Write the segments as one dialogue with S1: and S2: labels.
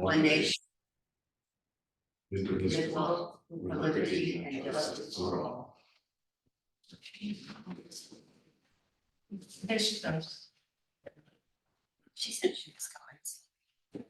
S1: one nation, indivisible, with liberty and justice for all. There she goes. She said she was going.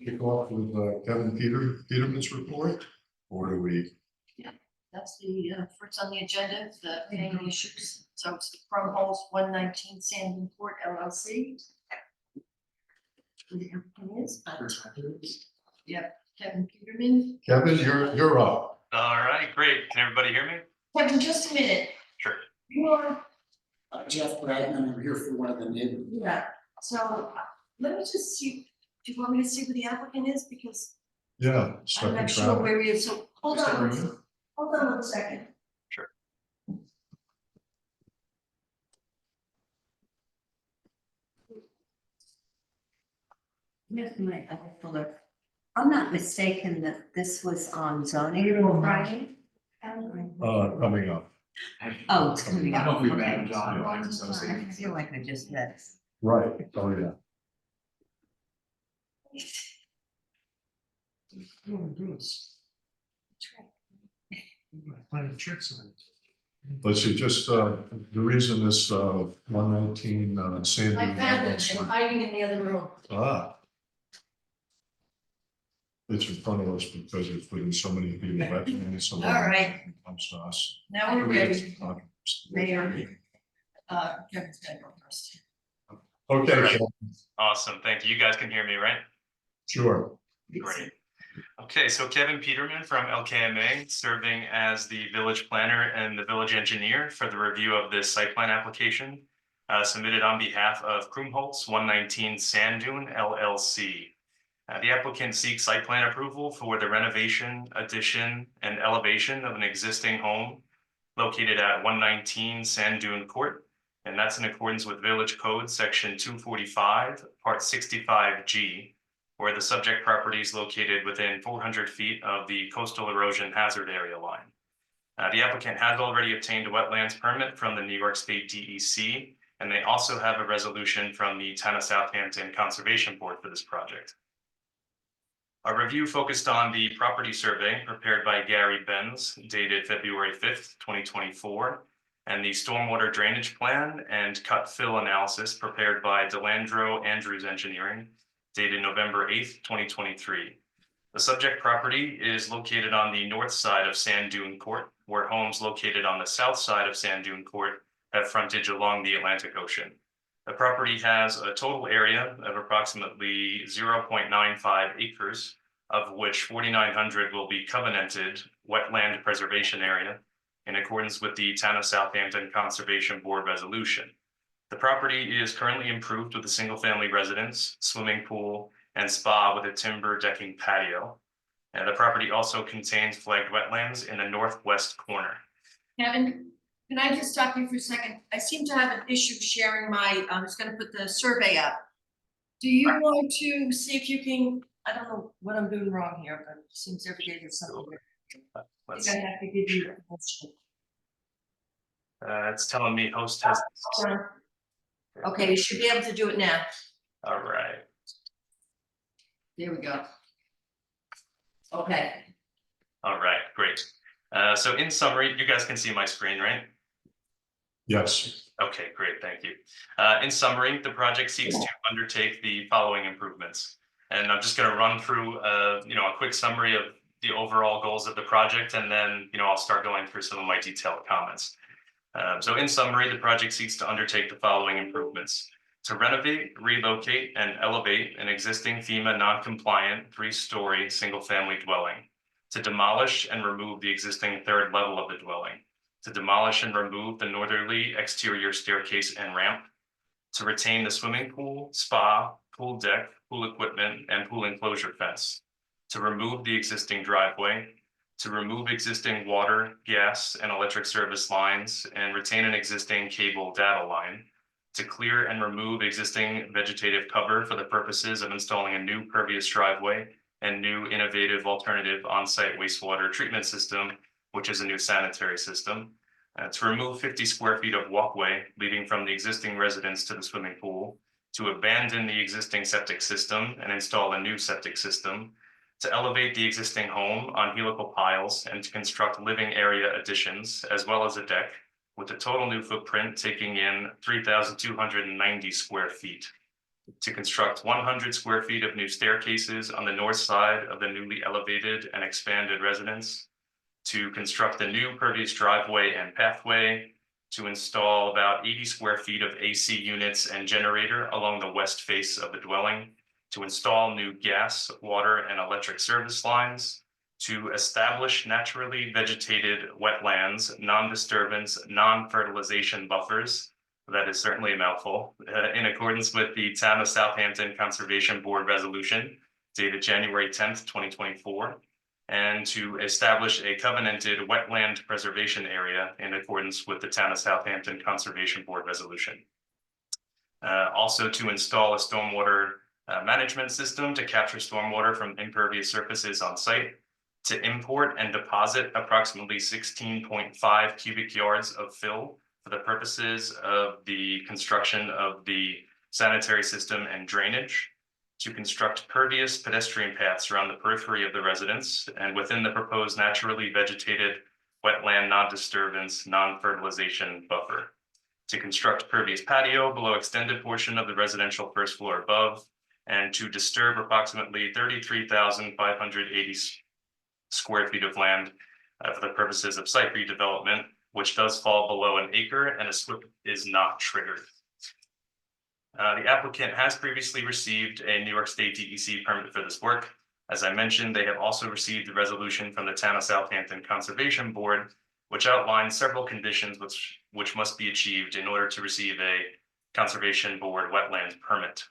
S2: Kick off with Kevin Peterman's report, or do we?
S1: Yeah, that's the first on the agenda, the paying issues. So it's from Holes 119 Sandon Court LLC. The applicant is, yep, Kevin Peterman.
S2: Kevin, you're up.
S3: All right, great. Can everybody hear me?
S1: Kevin, just a minute.
S3: Sure.
S1: You are,
S4: Jeff Bradman, I'm here for one of the neighbors.
S1: yeah, so let me just see, do you want me to see who the applicant is? Because
S2: Yeah,
S1: I'm
S2: stuck in
S1: not sure
S2: traffic.
S1: where he is, so hold
S2: Mr.
S1: on,
S2: Green?
S1: hold on one second.
S3: Sure.
S5: Here's my other folder. I'm not mistaken that this was on zoning on Friday?
S2: Coming up.
S5: Oh, it's coming
S4: I
S5: up.
S4: don't know if we've
S5: Okay.
S4: been John
S5: I
S4: Ryan's associates.
S5: feel like I just read.
S2: Right, oh yeah.
S4: Playing tricks on it.
S2: Let's see, just the reason this 119 Sandy.
S1: I found it, I'm hiding in the other room.
S2: Ah. It's in front of us because it's putting so many people back in.
S1: All right.
S2: Comes to us.
S1: Now we're ready.
S5: Mayor.
S1: Kevin's gonna go first.
S2: Okay, Kevin,
S3: Awesome. Thank you. You guys can hear me, right?
S2: sure.
S3: Great. Okay, so Kevin Peterman from LKMA, serving as the village planner and the village engineer for the review of this site plan application submitted on behalf of Krumholtz 119 Sand Dune LLC. The applicant seeks site plan approval for the renovation, addition, and elevation of an existing home located at 119 Sand Dune Court, and that's in accordance with Village Code Section 245, Part 65G, where the subject property is located within 400 feet of the coastal erosion hazard area line. The applicant has already obtained a wetlands permit from the New York State DEC, and they also have a resolution from the Town of Southampton Conservation Board for this project. Our review focused on the property survey prepared by Gary Benz, dated February 5th, 2024, and the stormwater drainage plan and cut fill analysis prepared by Delandro Andrews Engineering, dated November 8th, 2023. The subject property is located on the north side of Sand Dune Court, where homes located on the south side of Sand Dune Court have frontage along the Atlantic Ocean. The property has a total area of approximately 0.95 acres, of which 4,900 will be covenanted wetland preservation area in accordance with the Town of Southampton Conservation Board resolution. The property is currently improved with a single-family residence, swimming pool, and spa with a timber decking patio. And the property also contains flagged wetlands in the northwest corner.
S1: Kevin, can I just stop you for a second? I seem to have an issue sharing my, I'm just gonna put the survey up. Do you want to see if you can, I don't know what I'm doing wrong here, but it seems every day there's something. I think I have to give you a motion.
S3: It's telling me host has.
S1: Okay, you should be able to do it now.
S3: All right.
S1: There we go. Okay.
S3: All right, great. So in summary, you guys can see my screen, right?
S2: Yes.
S3: Okay, great, thank you. In summary, the project seeks to undertake the following improvements. And I'm just gonna run through a quick summary of the overall goals of the project, and then I'll start going through some of my detailed comments. So in summary, the project seeks to undertake the following improvements: to renovate, relocate, and elevate an existing FEMA non-compliant 3-story single-family dwelling, to demolish and remove the existing 3rd level of the dwelling, to demolish and remove the northerly exterior staircase and ramp, to retain the swimming pool, spa, pool deck, pool equipment, and pool enclosure fence, to remove the existing driveway, to remove existing water, gas, and electric service lines and retain an existing cable data line, to clear and remove existing vegetative cover for the purposes of installing a new pervious driveway and new innovative alternative on-site wastewater treatment system, which is a new sanitary system. To remove 50 square feet of walkway leading from the existing residence to the swimming pool, to abandon the existing septic system and install a new septic system, to elevate the existing home on helical piles and to construct living area additions, as well as a deck, with the total new footprint taking in 3,290 square feet. To construct 100 square feet of new staircases on the north side of the newly elevated and expanded residence, to construct a new pervious driveway and pathway, to install about 80 square feet of AC units and generator along the west face of the dwelling, to install new gas, water, and electric service lines, to establish naturally vegetated wetlands, non-disturbance, non-fertilization buffers. That is certainly a mouthful, in accordance with the Town of Southampton Conservation Board Resolution dated January 10th, 2024, and to establish a covenanted wetland preservation area in accordance with the Town of Southampton Conservation Board Resolution. Also to install a stormwater management system to capture stormwater from impervious surfaces on site, to import and deposit approximately 16.5 cubic yards of fill for the purposes of the construction of the sanitary system and drainage, to construct pervious pedestrian paths around the periphery of the residence and within the proposed naturally vegetated wetland non-disturbance, non-fertilization buffer, to construct pervious patio below extended portion of the residential first floor above, and to disturb approximately 33,580 square feet of land for the purposes of site redevelopment, which does fall below an acre and a SWIP is not triggered. The applicant has previously received a New York State DEC permit for this work. As I mentioned, they have also received a resolution from the Town of Southampton Conservation Board, which outlines several conditions which must be achieved in order to receive a Conservation Board wetland permit.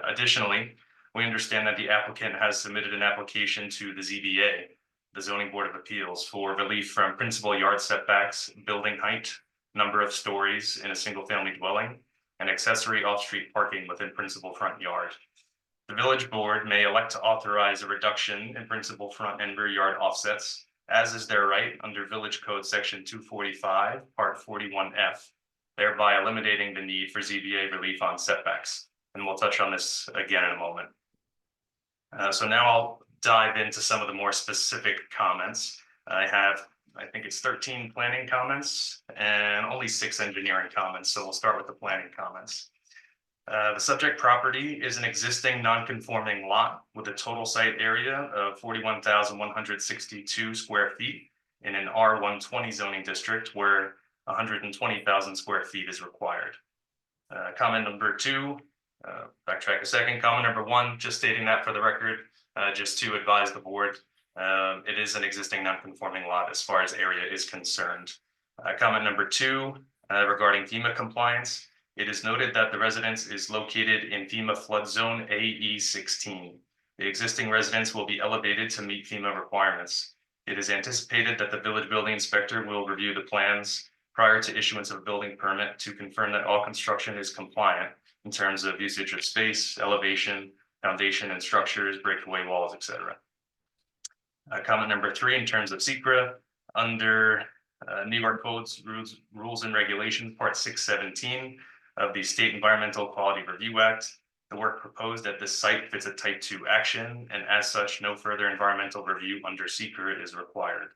S3: Additionally, we understand that the applicant has submitted an application to the ZBA, the Zoning Board of Appeals, for relief from principal yard setbacks, building height, number of stories in a single-family dwelling, and accessory off-street parking within principal front yard. The village board may elect to authorize a reduction in principal front and rear yard offsets, as is their right under Village Code Section 245, Part 41F, thereby eliminating the need for ZBA relief on setbacks. And we'll touch on this again in a moment. So now I'll dive into some of the more specific comments. I think it's 13 planning comments and only 6 engineering comments. So we'll start with the planning comments. The subject property is an existing non-conforming lot with a total site area of 41,162 square feet in an R120 zoning district where 120,000 square feet is required. Comment number 2, backtrack a second. Comment number 1, just stating that for the record, just to advise the board, it is an existing non-conforming lot as far as area is concerned. Comment number 2, regarding FEMA compliance, it is noted that the residence is located in FEMA flood zone AE16. The existing residence will be elevated to meet FEMA requirements. It is anticipated that the village building inspector will review the plans prior to issuance of a building permit to confirm that all construction is compliant in terms of usage of space, elevation, foundation and structures, breakaway walls, etc. Comment number 3, in terms of SECRA, under New York Codes Rules and Regulations, Part 617 of the State Environmental Quality Review Act, the work proposed at this site fits a Type 2 action, and as such, no further environmental review under SECRA is required.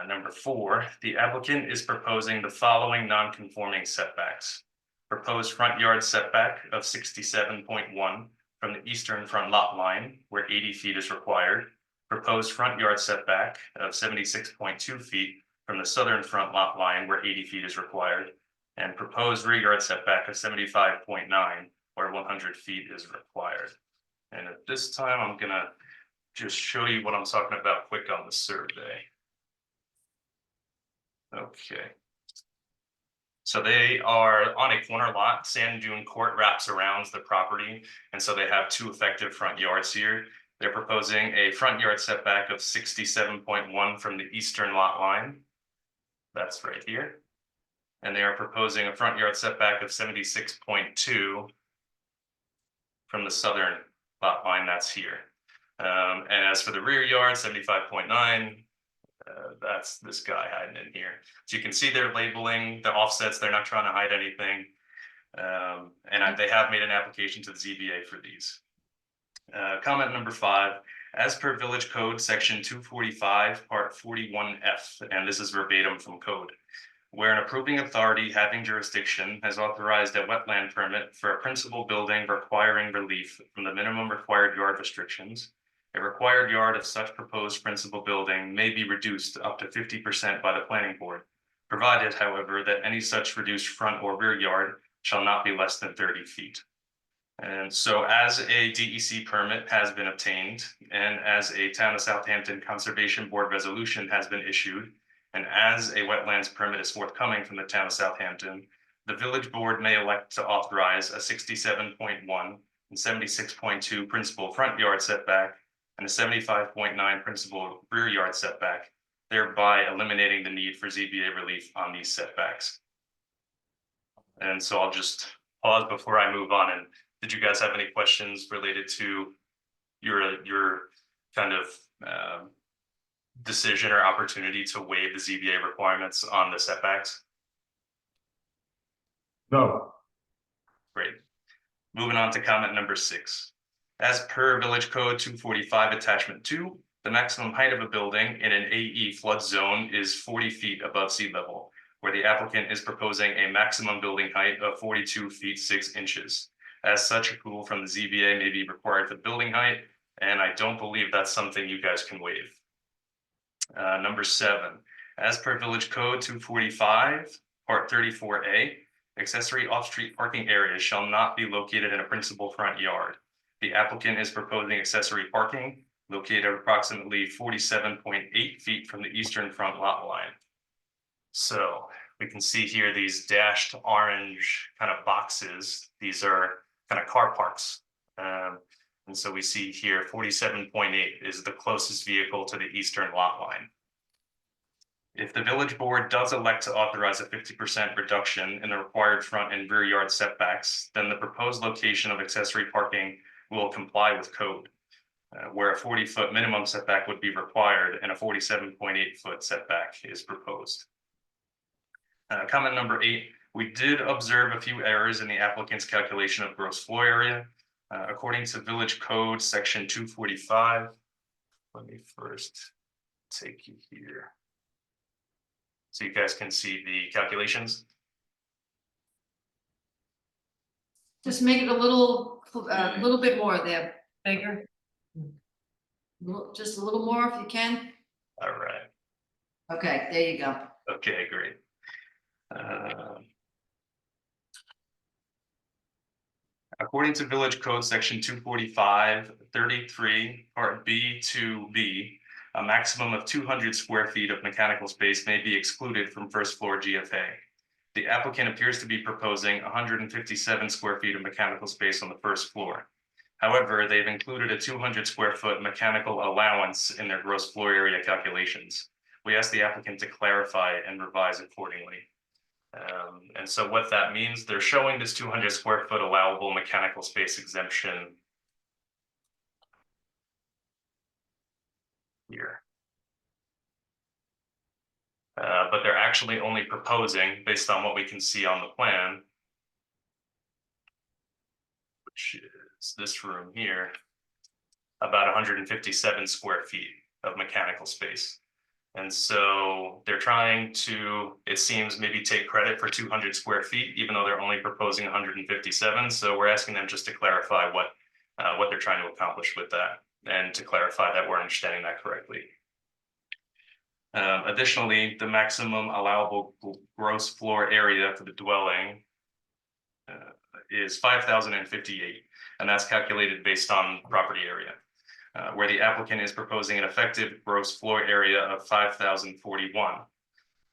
S3: Number 4, the applicant is proposing the following non-conforming setbacks. Proposed front yard setback of 67.1 from the eastern front lot line, where 80 feet is required. Proposed front yard setback of 76.2 feet from the southern front lot line, where 80 feet is required. And proposed rear yard setback of 75.9, where 100 feet is required. And at this time, I'm gonna just show you what I'm talking about quick on the survey. Okay. So they are on a corner lot. Sand Dune Court wraps around the property, and so they have 2 effective front yards here. They're proposing a front yard setback of 67.1 from the eastern lot line. That's right here. And they are proposing a front yard setback of 76.2 from the southern lot line, that's here. And as for the rear yard, 75.9, that's this guy hiding in here. So you can see they're labeling the offsets. They're not trying to hide anything. They have made an application to the ZBA for these. Comment number 5, as per Village Code, section 245, part 41F, and this is verbatim from code, where an approving authority having jurisdiction has authorized a wetland permit for a principal building requiring relief from the minimum required yard restrictions, a required yard of such proposed principal building may be reduced up to 50% by the planning board, provided, however, that any such reduced front or rear yard shall not be less than 30 feet. And so as a DEC permit has been obtained, and as a Town of Southampton Conservation Board resolution has been issued, and as a wetlands permit is forthcoming from the Town of Southampton, the village board may elect to authorize a 67.1 and 76.2 principal front yard setback and a 75.9 principal rear yard setback, thereby eliminating the need for ZBA relief on these setbacks. And so I'll just pause before I move on. And did you guys have any questions related to your kind of decision or opportunity to waive the ZBA requirements on the setbacks?
S2: No,
S3: Great. Moving on to comment number 6. As per Village Code 245 Attachment 2, the maximum height of a building in an AE flood zone is 40 feet above sea level, where the applicant is proposing a maximum building height of 42 feet 6 inches. As such, approval from the ZBA may be required for building height, and I don't believe that's something you guys can waive. Number 7, as per Village Code 245, Part 34A, accessory off-street parking areas shall not be located in a principal front yard. The applicant is proposing accessory parking located approximately 47.8 feet from the eastern front lot line. So we can see here these dashed orange kind of boxes. These are kind of car parks. And so we see here 47.8 is the closest vehicle to the eastern lot line. If the village board does elect to authorize a 50% reduction in the required front and rear yard setbacks, then the proposed location of accessory parking will comply with code, where a 40-foot minimum setback would be required and a 47.8-foot setback is proposed. Comment number 8, we did observe a few errors in the applicant's calculation of gross floor area. According to Village Code section 245, let me first take you here so you guys can see the calculations.
S1: Just make it a little bit more there, bigger. Just a little more if you can.
S3: All right.
S1: Okay, there you go.
S3: Okay, great. According to Village Code section 245, 33, part B to B, a maximum of 200 square feet of mechanical space may be excluded from first floor GFA. The applicant appears to be proposing 157 square feet of mechanical space on the first floor. However, they've included a 200 square foot mechanical allowance in their gross floor area calculations. We asked the applicant to clarify and revise accordingly. And so what that means, they're showing this 200 square foot allowable mechanical space exemption here. But they're actually only proposing, based on what we can see on the plan, which is this room here, about 157 square feet of mechanical space. And so they're trying to, it seems, maybe take credit for 200 square feet, even though they're only proposing 157. So we're asking them just to clarify what they're trying to accomplish with that, and to clarify that we're understanding that correctly. Additionally, the maximum allowable gross floor area for the dwelling is 5,058, and that's calculated based on property area. Where the applicant is proposing an effective gross floor area of 5,041.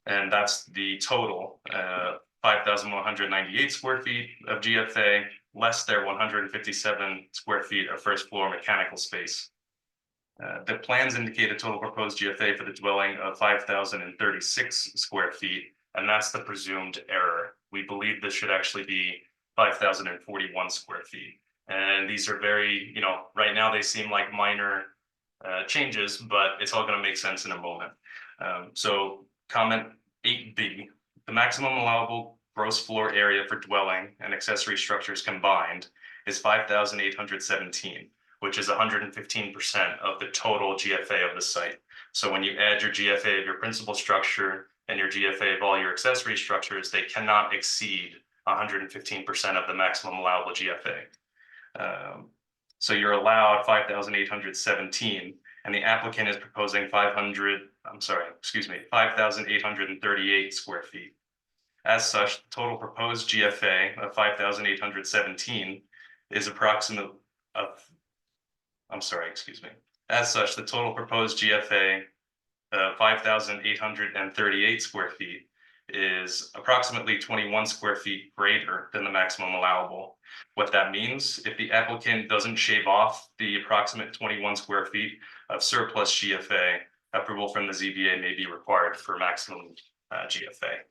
S3: And that's the total, 5,198 square feet of GFA, less their 157 square feet of first floor mechanical space. The plans indicate a total proposed GFA for the dwelling of 5,036 square feet, and that's the presumed error. We believe this should actually be 5,041 square feet. And these are very, right now they seem like minor changes, but it's all going to make sense in a moment. So comment 8B, the maximum allowable gross floor area for dwelling and accessory structures combined is 5,817, which is 115% of the total GFA of the site. So when you add your GFA of your principal structure and your GFA of all your accessory structures, they cannot exceed 115% of the maximum allowable GFA. So you're allowed 5,817, and the applicant is proposing 5,838 square feet. As such, the total proposed GFA of 5,817 is approximate of, As such, the total proposed GFA of 5,838 square feet is approximately 21 square feet greater than the maximum allowable. What that means, if the applicant doesn't shave off the approximate 21 square feet of surplus GFA, approval from the ZBA may be required for maximum GFA.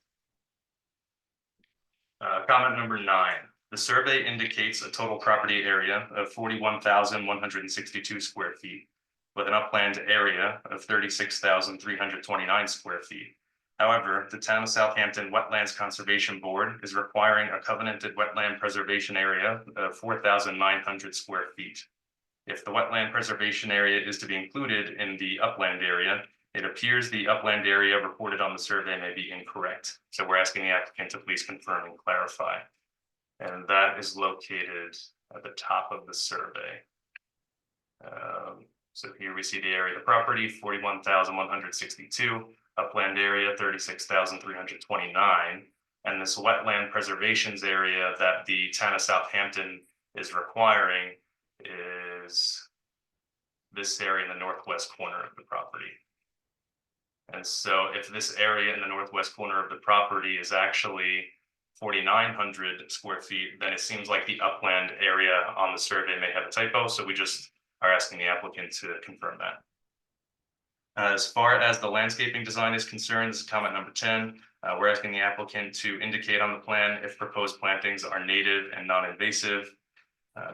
S3: Comment number 9. The survey indicates a total property area of 41,162 square feet with an upland area of 36,329 square feet. However, the Town of Southampton Wetlands Conservation Board is requiring a covenanted wetland preservation area of 4,900 square feet. If the wetland preservation area is to be included in the upland area, it appears the upland area reported on the survey may be incorrect. So we're asking the applicant to please confirm and clarify. And that is located at the top of the survey. So here we see the area of the property, 41,162, upland area, 36,329. And this wetland preservations area that the Town of Southampton is requiring is this area in the northwest corner of the property. And so if this area in the northwest corner of the property is actually 4,900 square feet, then it seems like the upland area on the survey may have a typo. So we just are asking the applicant to confirm that. As far as the landscaping design is concerned, this is comment number 10. We're asking the applicant to indicate on the plan if proposed plantings are native and non-invasive.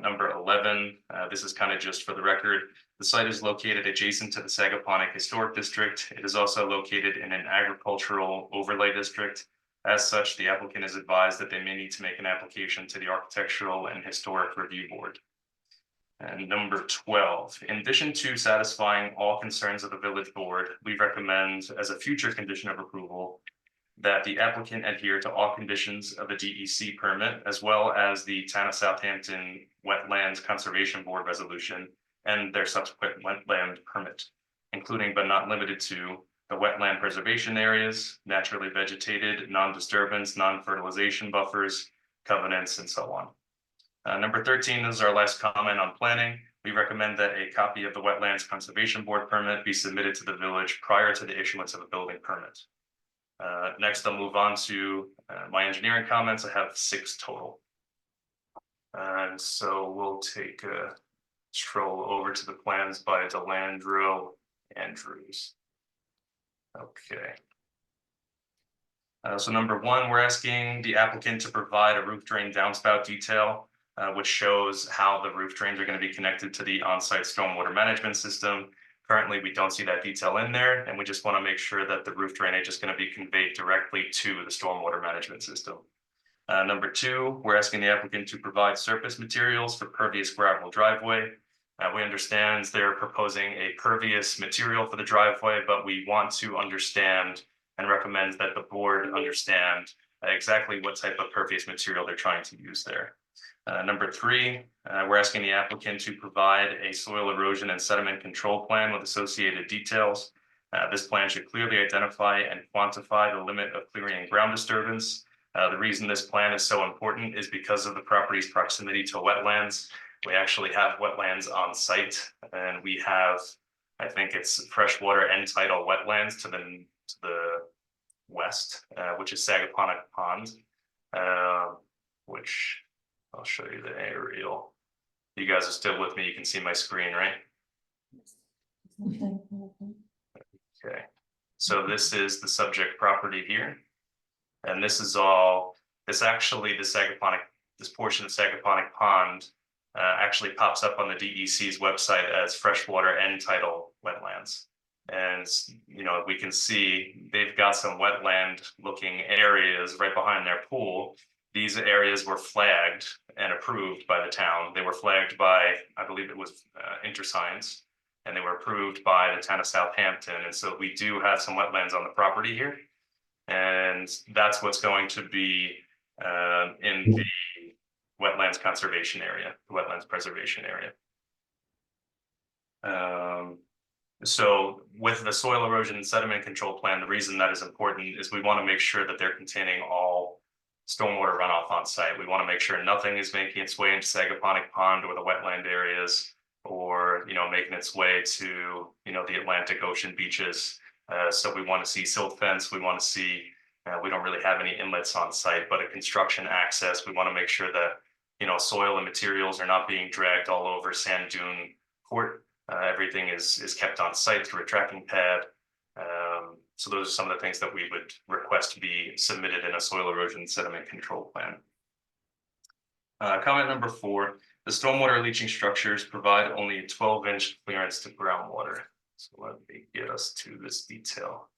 S3: Number 11, this is kind of just for the record. The site is located adjacent to the Sagaponack Historic District. It is also located in an agricultural overlay district. As such, the applicant is advised that they may need to make an application to the Architectural and Historic Review Board. And number 12, in addition to satisfying all concerns of the village board, we recommend as a future condition of approval that the applicant adhere to all conditions of the DEC permit, as well as the Town of Southampton Wetlands Conservation Board resolution and their subsequent wetland permit, including but not limited to the wetland preservation areas, naturally vegetated, non-disturbance, non-fertilization buffers, covenants, and so on. Number 13 is our last comment on planning. We recommend that a copy of the Wetlands Conservation Board permit be submitted to the village prior to the issuance of a building permit. Next, I'll move on to my engineering comments. I have 6 total. And so we'll take a stroll over to the plans by Delandro Andrews. Okay. So number 1, we're asking the applicant to provide a roof drain downspout detail, which shows how the roof drains are going to be connected to the on-site stormwater management system. Currently, we don't see that detail in there, and we just want to make sure that the roof drainage is going to be conveyed directly to the stormwater management system. Number 2, we're asking the applicant to provide surface materials for pervious gravel driveway. We understand they're proposing a pervious material for the driveway, but we want to understand and recommend that the board understand exactly what type of pervious material they're trying to use there. Number 3, we're asking the applicant to provide a soil erosion and sediment control plan with associated details. This plan should clearly identify and quantify the limit of clearing and ground disturbance. The reason this plan is so important is because of the property's proximity to wetlands. We actually have wetlands on site, and we have, I think it's freshwater and tidal wetlands to the west, which is Sagaponack Pond, which I'll show you the aerial. You guys are still with me. You can see my screen, right? Okay. So this is the subject property here. And this is all, this portion of Sagaponack Pond actually pops up on the DEC's website as freshwater and tidal wetlands. And, you know, we can see they've got some wetland looking areas right behind their pool. These areas were flagged and approved by the town. They were flagged by, I believe it was InterScience, and they were approved by the town of Southampton. And so we do have some wetlands on the property here. And that's what's going to be in the wetlands conservation area, the wetlands preservation area. So with the soil erosion and sediment control plan, the reason that is important is we want to make sure that they're containing all stormwater runoff on site. We want to make sure nothing is making its way into Sagaponic Pond or the wetland areas, or, you know, making its way to, you know, the Atlantic Ocean beaches. So we want to see silt fence. We want to see, we don't really have any inlets on site, but a construction access. We want to make sure that, you know, soil and materials are not being dragged all over sand dune court. Everything is kept on site through a tracking pad. So those are some of the things that we would request to be submitted in a soil erosion sediment control plan. Comment number 4, the stormwater leaching structures provide only a 12-inch clearance to groundwater. So let me get us to this detail.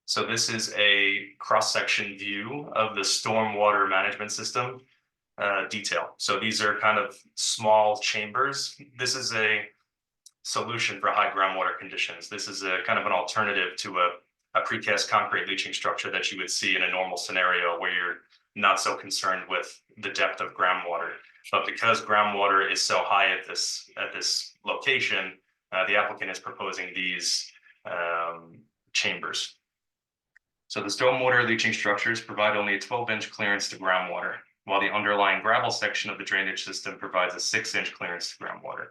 S3: So this is a cross-section view of the stormwater management system detail. So these are kind of small chambers. This is a solution for high groundwater conditions. This is a kind of an alternative to a precast concrete leaching structure that you would see in a normal scenario where you're not so concerned with the depth of groundwater. But because groundwater is so high at this location, the applicant is proposing these chambers. So the stormwater leaching structures provide only a 12-inch clearance to groundwater, while the underlying gravel section of the drainage system provides a 6-inch clearance to groundwater.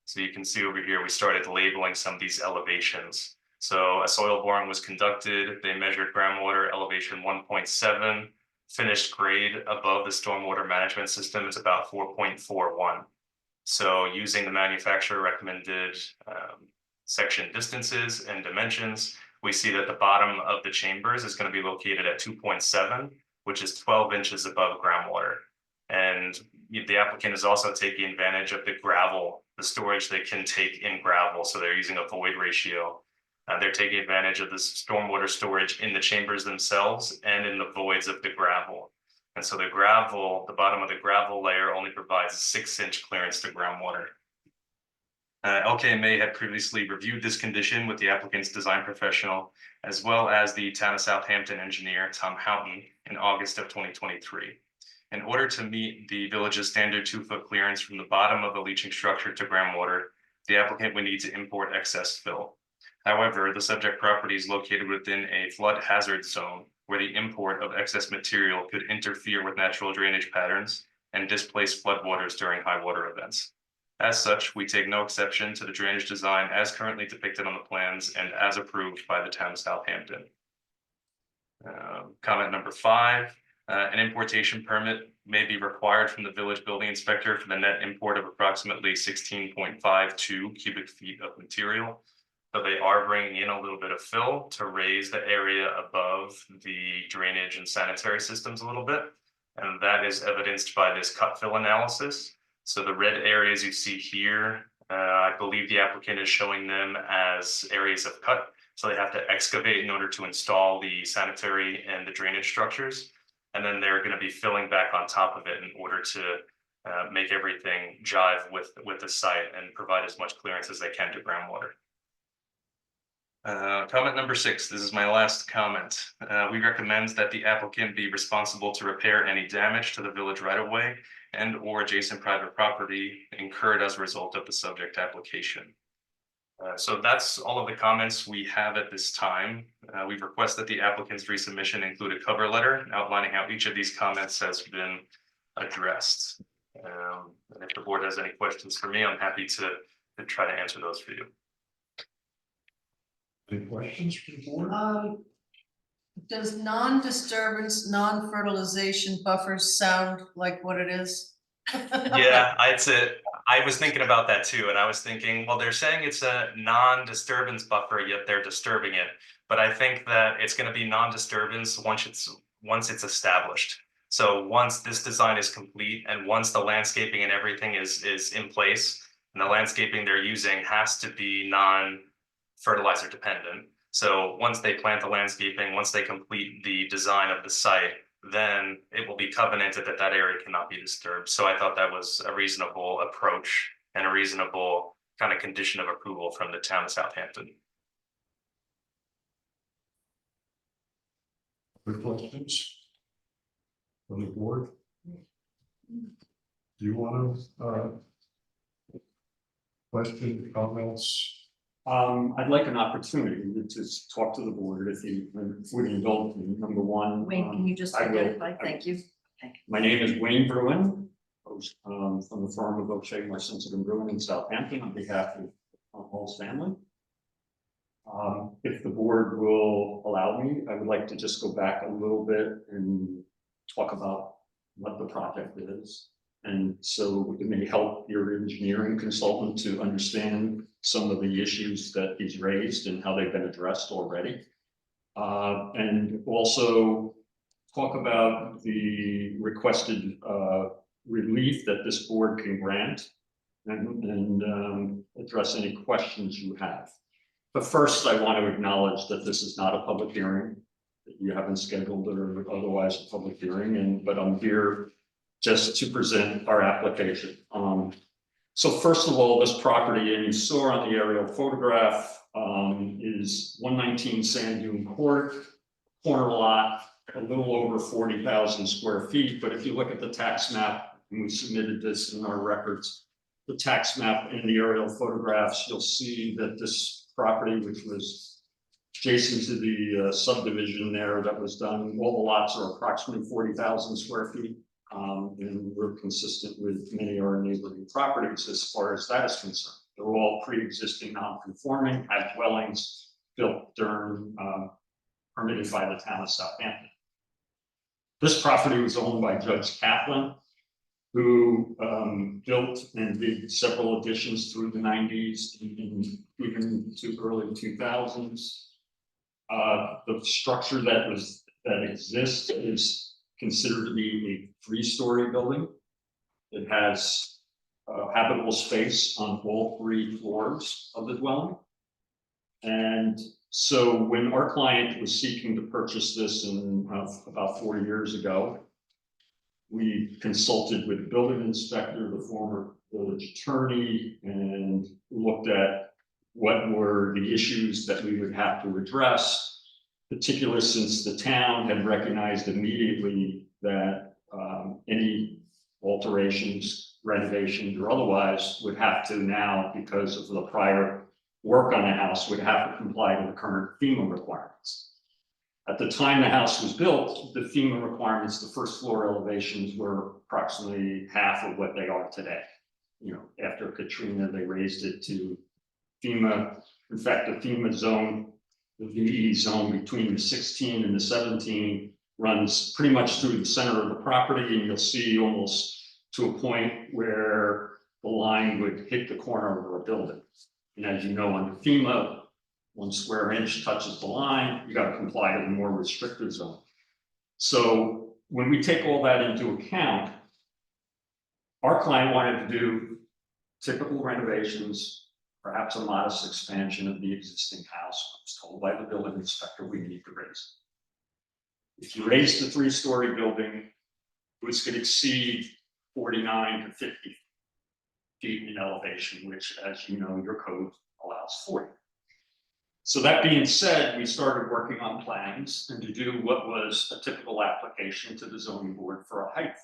S3: So you can see over here, we started labeling some of these elevations. So a soil boring was conducted. They measured groundwater elevation 1.7, finished grade above the stormwater management system is about 4.41. So using the manufacturer recommended section distances and dimensions, we see that the bottom of the chambers is going to be located at 2.7, which is 12 inches above groundwater. And the applicant is also taking advantage of the gravel, the storage they can take in gravel. So they're using a void ratio. They're taking advantage of the stormwater storage in the chambers themselves and in the voids of the gravel. And so the gravel, the bottom of the gravel layer only provides a 6-inch clearance to groundwater. LKMA had previously reviewed this condition with the applicant's design professional, as well as the town of Southampton engineer, Tom Houghton, in August of 2023. In order to meet the village's standard 2-foot clearance from the bottom of the leaching structure to groundwater, the applicant would need to import excess fill. However, the subject property is located within a flood hazard zone where the import of excess material could interfere with natural drainage patterns and displace floodwaters during high water events. As such, we take no exception to the drainage design as currently depicted on the plans and as approved by the town of Southampton. Comment number 5, an importation permit may be required from the village building inspector for the net import of approximately 16.52 cubic feet of material. So they are bringing in a little bit of fill to raise the area above the drainage and sanitary systems a little bit. And that is evidenced by this cut fill analysis. So the red areas you see here, I believe the applicant is showing them as areas of cut. So they have to excavate in order to install the sanitary and the drainage structures. And then they're going to be filling back on top of it in order to make everything jive with the site and provide as much clearance as they can to groundwater. Comment number 6, this is my last comment. We recommend that the applicant be responsible to repair any damage to the village right-of-way and or adjacent private property incurred as a result of the subject application. So that's all of the comments we have at this time. We request that the applicant's resubmission include a cover letter outlining how each of these comments has been addressed. And if the board has any questions for me, I'm happy to try to answer those for you.
S2: Any questions from the board?
S1: Does non-disturbance, non-fertilization buffers sound like what it is?
S3: Yeah, I was thinking about that too, and I was thinking, well, they're saying it's a non-disturbance buffer, yet they're disturbing it. But I think that it's going to be non-disturbance once it's established. So once this design is complete and once the landscaping and everything is in place, and the landscaping they're using has to be non-fertilizer dependent. So once they plant the landscaping, once they complete the design of the site, then it will be covenanted that that area cannot be disturbed. So I thought that was a reasonable approach and a reasonable kind of condition of approval from the town of Southampton.
S2: Other questions? From the board? Do you want to, question, comments?
S6: I'd like an opportunity to talk to the board if you would indulge me. Number one.
S1: Wayne, can you just
S6: I will.
S1: identify? Thank you.
S6: My name is Wayne Bruin, from the firm of O'Shea, Marcinson and Bruin in Southampton on behalf of Hall's family. If the board will allow me, I would like to just go back a little bit and talk about what the project is. And so it may help your engineering consultant to understand some of the issues that he's raised and how they've been addressed already. And also talk about the requested relief that this board can grant and address any questions you have. But first, I want to acknowledge that this is not a public hearing, that you haven't scheduled or otherwise a public hearing, but I'm here just to present our application. So first of all, this property, and you saw on the aerial photograph, is 119 Sand Dune Court, corner lot, a little over 40,000 square feet. But if you look at the tax map, and we submitted this in our records, the tax map and the aerial photographs, you'll see that this property, which was adjacent to the subdivision there that was done, all the lots are approximately 40,000 square feet. And we're consistent with many of our neighboring properties as far as that is concerned. They're all pre-existing non-conforming, had dwellings built during, permitted by the town of Southampton. This property was owned by Judge Kaplan, who built and did several additions through the 90s and even to early 2000s. The structure that exists is considered to be a 3-story building. It has habitable space on all 3 floors of the dwelling. And so when our client was seeking to purchase this in about 4 years ago, we consulted with the building inspector, the former village attorney, and looked at what were the issues that we would have to address, particularly since the town had recognized immediately that any alterations, renovations, or otherwise would have to now, because of the prior work on the house, would have to comply with the current FEMA requirements. At the time the house was built, the FEMA requirements, the first floor elevations were approximately half of what they are today. You know, after Katrina, they raised it to FEMA. In fact, the FEMA zone, the VE zone between the 16 and the 17 runs pretty much through the center of the property, and you'll see almost to a point where the line would hit the corner of a building. And as you know, under FEMA, 1 square inch touches the line, you got to comply to the more restricted zone. So when we take all that into account, our client wanted to do typical renovations, perhaps a modest expansion of the existing house. I was told by the building inspector we need to raise it. If you raise the 3-story building, it's going to exceed 49 to 50 feet in elevation, which, as you know, your code allows 40. So that being said, we started working on plans and to do what was a typical application to the zoning board for a height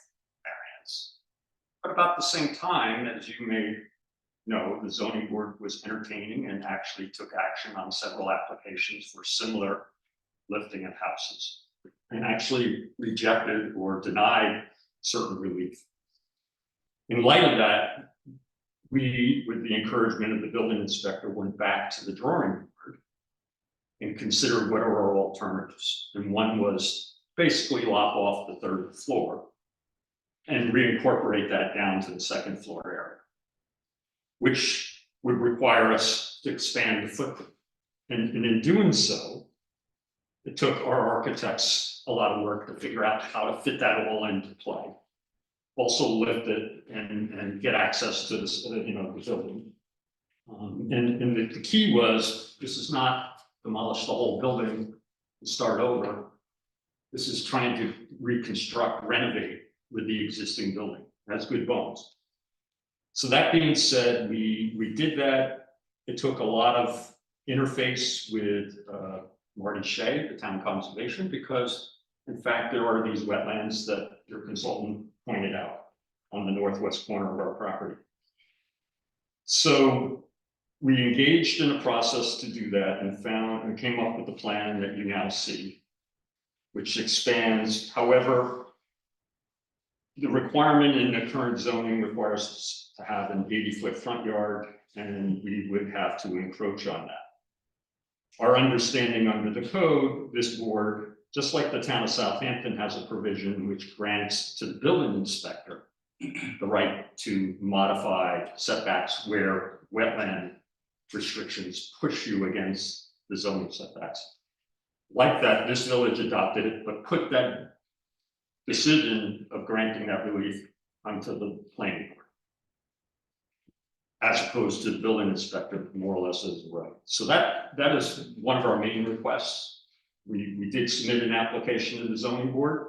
S6: variance. But about the same time, as you may know, the zoning board was entertaining and actually took action on several applications for similar lifting of houses, and actually rejected or denied certain relief. In light of that, we, with the encouragement of the building inspector, went back to the drawing board and considered what are our alternatives. And one was basically lop off the 3rd floor and reincorporate that down to the 2nd floor area, which would require us to expand the footprint. And in doing so, It took our architects a lot of work to figure out how to fit that all into play. Also lift it and get access to this, the building. And the key was, this is not demolish the whole building and start over. This is trying to reconstruct, renovate with the existing building. That's good bones. So that being said, we did that. It took a lot of interface with Marty Shea, the town conservation, because in fact, there are these wetlands that your consultant pointed out on the northwest corner of our property. So we engaged in a process to do that and came up with the plan that you now see, which expands. However, the requirement in the current zoning requires us to have an 80-foot front yard, and we would have to encroach on that. Our understanding under the code, this board, just like the town of Southampton, has a provision which grants to the building inspector the right to modify setbacks where wetland restrictions push you against the zoning setbacks. Like that, this village adopted it, but put that decision of granting that relief onto the planning board, as opposed to the building inspector more or less as well. So that is one of our main requests. We did submit an application to the zoning board.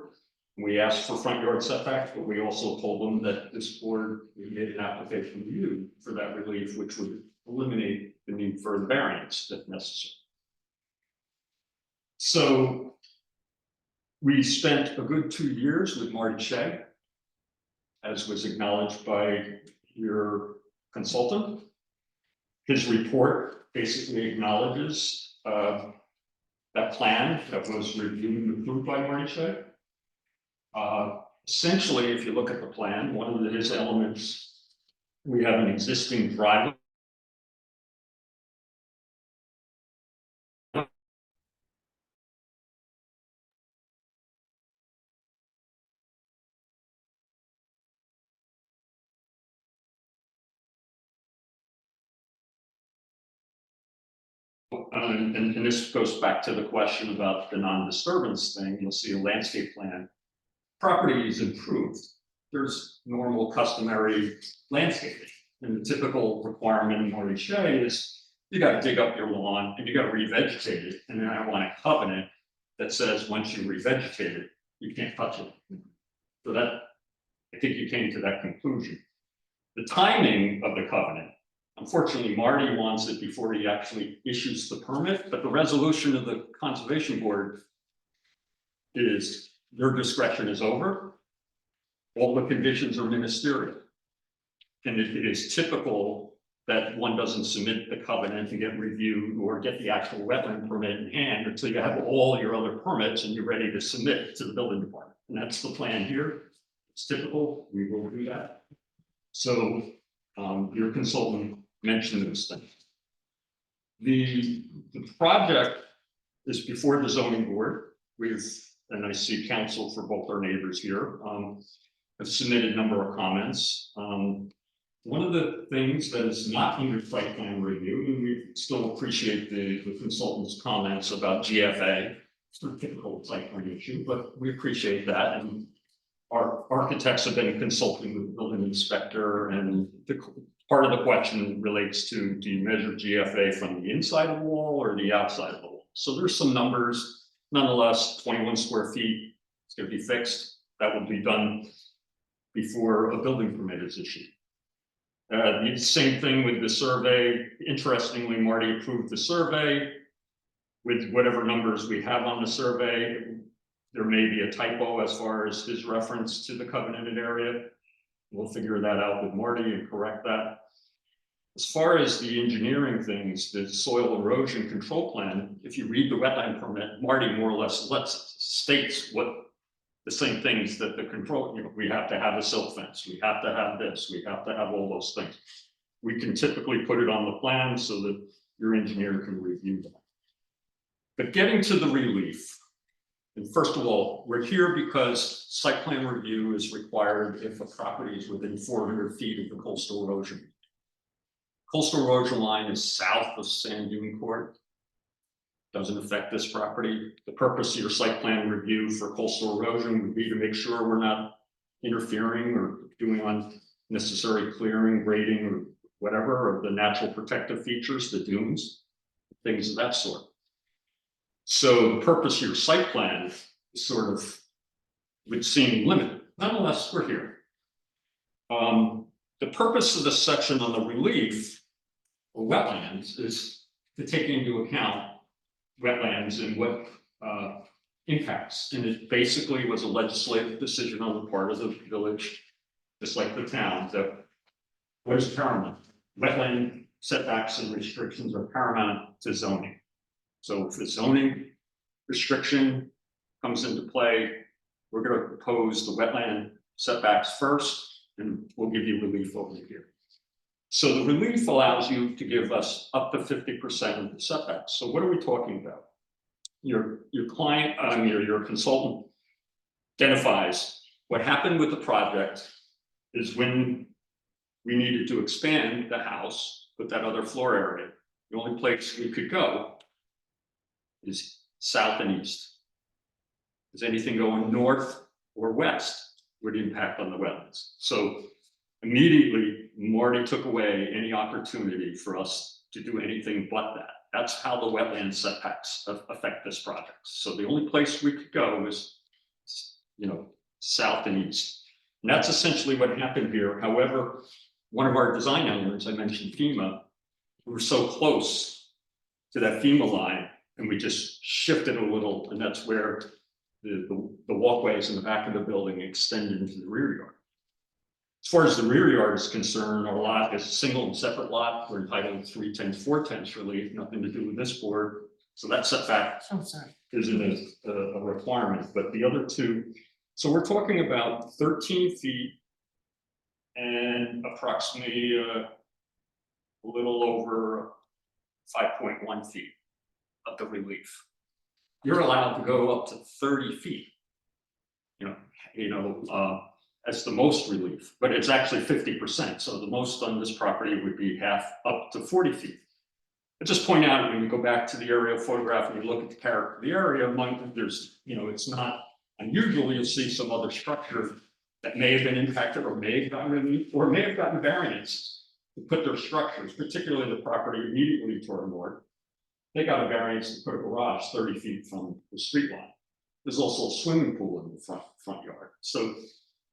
S6: We asked for front yard setbacks, but we also told them that this board, we made an application to you for that relief, which would eliminate the need for the variance if necessary. So we spent a good 2 years with Marty Shea, as was acknowledged by your consultant. His report basically acknowledges that plan that was reviewed and approved by Marty Shea. Essentially, if you look at the plan, one of his elements, we have an existing driveway. And this goes back to the question about the non-disturbance thing. You'll see a landscape plan. Property is improved. There's normal customary landscaping. And the typical requirement in Marty Shea is you got to dig up your lawn and you got to revegetate it. And then I want a covenant that says once you revegetate it, you can't touch it. So that, I think you came to that conclusion. The timing of the covenant, unfortunately, Marty wants it before he actually issues the permit, but the resolution of the conservation board is their discretion is over. All the conditions are ministerial. And it is typical that one doesn't submit the covenant to get reviewed or get the actual wetland permit in hand until you have all your other permits and you're ready to submit to the building department. And that's the plan here. It's typical, we will do that. So your consultant mentioned this thing. The project is before the zoning board. And I see counsel for both our neighbors here, have submitted a number of comments. One of the things that is not under site plan review, and we still appreciate the consultant's comments about GFA. It's not a typical site plan issue, but we appreciate that. And our architects have been consulting with the building inspector, and part of the question relates to, do you measure GFA from the inside of the wall or the outside of the wall? So there's some numbers. Nonetheless, 21 square feet, it's going to be fixed. That will be done before a building permit is issued. The same thing with the survey. Interestingly, Marty approved the survey with whatever numbers we have on the survey. There may be a typo as far as his reference to the covenanted area. We'll figure that out with Marty and correct that. As far as the engineering things, the soil erosion control plan, if you read the wetland permit, Marty more or less states what the same things that the control, we have to have a silt fence, we have to have this, we have to have all those things. We can typically put it on the plan so that your engineer can review that. But getting to the relief, and first of all, we're here because site plan review is required if a property is within 400 feet of the coastal erosion. Coastal erosion line is south of Sand Dune Court. doesn't affect this property. The purpose of your site plan review for coastal erosion would be to make sure we're not interfering or doing unnecessary clearing, grading, or whatever, of the natural protective features, the dunes, things of that sort. So the purpose of your site plan sort of would seem limited. Nonetheless, we're here. The purpose of this section on the relief or wetlands is to take into account wetlands and what impacts. And it basically was a legislative decision on the part of the village, just like the town, that what is paramount? Wetland setbacks and restrictions are paramount to zoning. So if the zoning restriction comes into play, we're going to propose the wetland setbacks first, and we'll give you relief over here. So the relief allows you to give us up to 50% of the setbacks. So what are we talking about? Your client, your consultant identifies what happened with the project is when we needed to expand the house with that other floor area. The only place we could go is south and east. Is anything going north or west would impact on the wetlands. So immediately, Marty took away any opportunity for us to do anything but that. That's how the wetland setbacks affect this project. So the only place we could go is, south and east. And that's essentially what happened here. However, one of our design elements, I mentioned FEMA, we were so close to that FEMA line, and we just shifted a little, and that's where the walkways in the back of the building extend into the rear yard. As far as the rear yard is concerned, our lot is a single and separate lot. We're entitled to 3/10, 4/10 relief, nothing to do with this board. So that setback isn't a requirement, but the other two, so we're talking about 13 feet and approximately a little over 5.1 feet of the relief. You're allowed to go up to 30 feet, as the most relief, but it's actually 50%. So the most on this property would be half up to 40 feet. I just point out when you go back to the aerial photograph and you look at the character of the area, there's, it's not unusual. You'll see some other structure that may have been impacted or may have gotten relief or may have gotten variance to put their structures, particularly the property immediately to our north. They got a variance to put a garage 30 feet from the street line. There's also a swimming pool in the front yard. So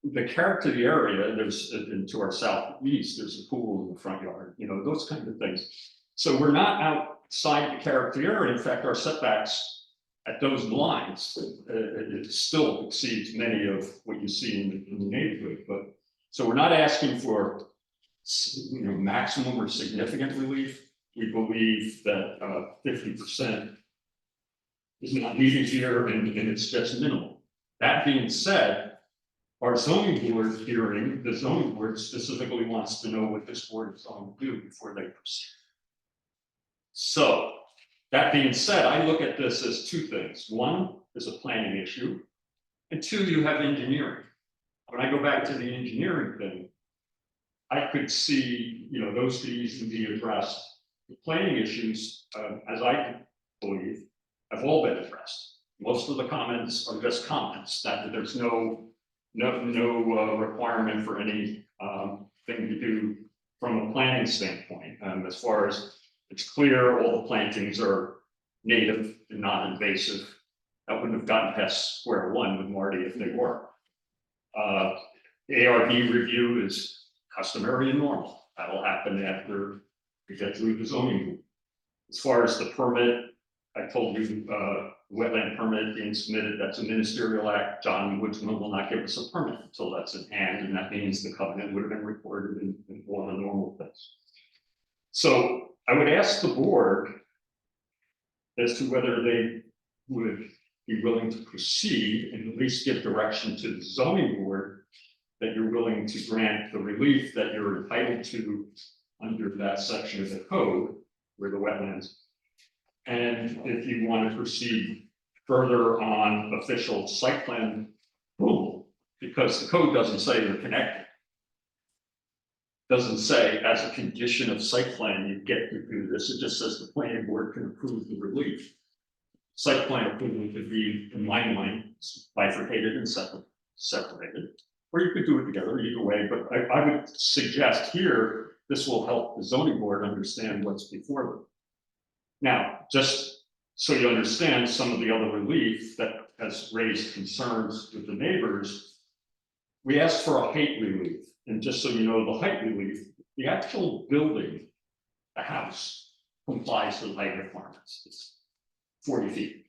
S6: the character of the area, there's to our southeast, there's a pool in the front yard, those kinds of things. So we're not outside the character area. In fact, our setbacks at those lines, it still exceeds many of what you see in the neighborhood. But so we're not asking for maximum or significant relief. We believe that 50% is not needed here, and it's just minimal. That being said, our zoning board hearing, the zoning board specifically wants to know what this board is going to do before they proceed. So that being said, I look at this as two things. One is a planning issue, and two, you have engineering. When I go back to the engineering thing, I could see, those could easily be addressed. The planning issues, as I believe, have all been addressed. Most of the comments are just comments, that there's no requirement for any thing to do from a planning standpoint. As far as it's clear, all the plantings are native and non-invasive. That wouldn't have gotten past square one with Marty if they were. ARB review is customary and normal. That'll happen after we get through the zoning. As far as the permit, I told you, wetland permit being submitted, that's a ministerial act. John Woodsman will not give us a permit until that's in hand, and that means the covenant would have been recorded in all the normal things. So I would ask the board as to whether they would be willing to proceed and at least give direction to the zoning board that you're willing to grant the relief that you're entitled to under that section of the code where the wetlands. And if you want to proceed further on official site plan approval, because the code doesn't say they're connected. Doesn't say as a condition of site plan, you get to do this. It just says the planning board can approve the relief. site plan approval could be, in my mind, bifurcated and separated. Or you could do it together, either way, but I would suggest here, this will help the zoning board understand what's before them. Now, just so you understand some of the other relief that has raised concerns with the neighbors, we asked for a height relief, and just so you know, the height relief, the actual building, the house, complies with height requirements. It's 40 feet.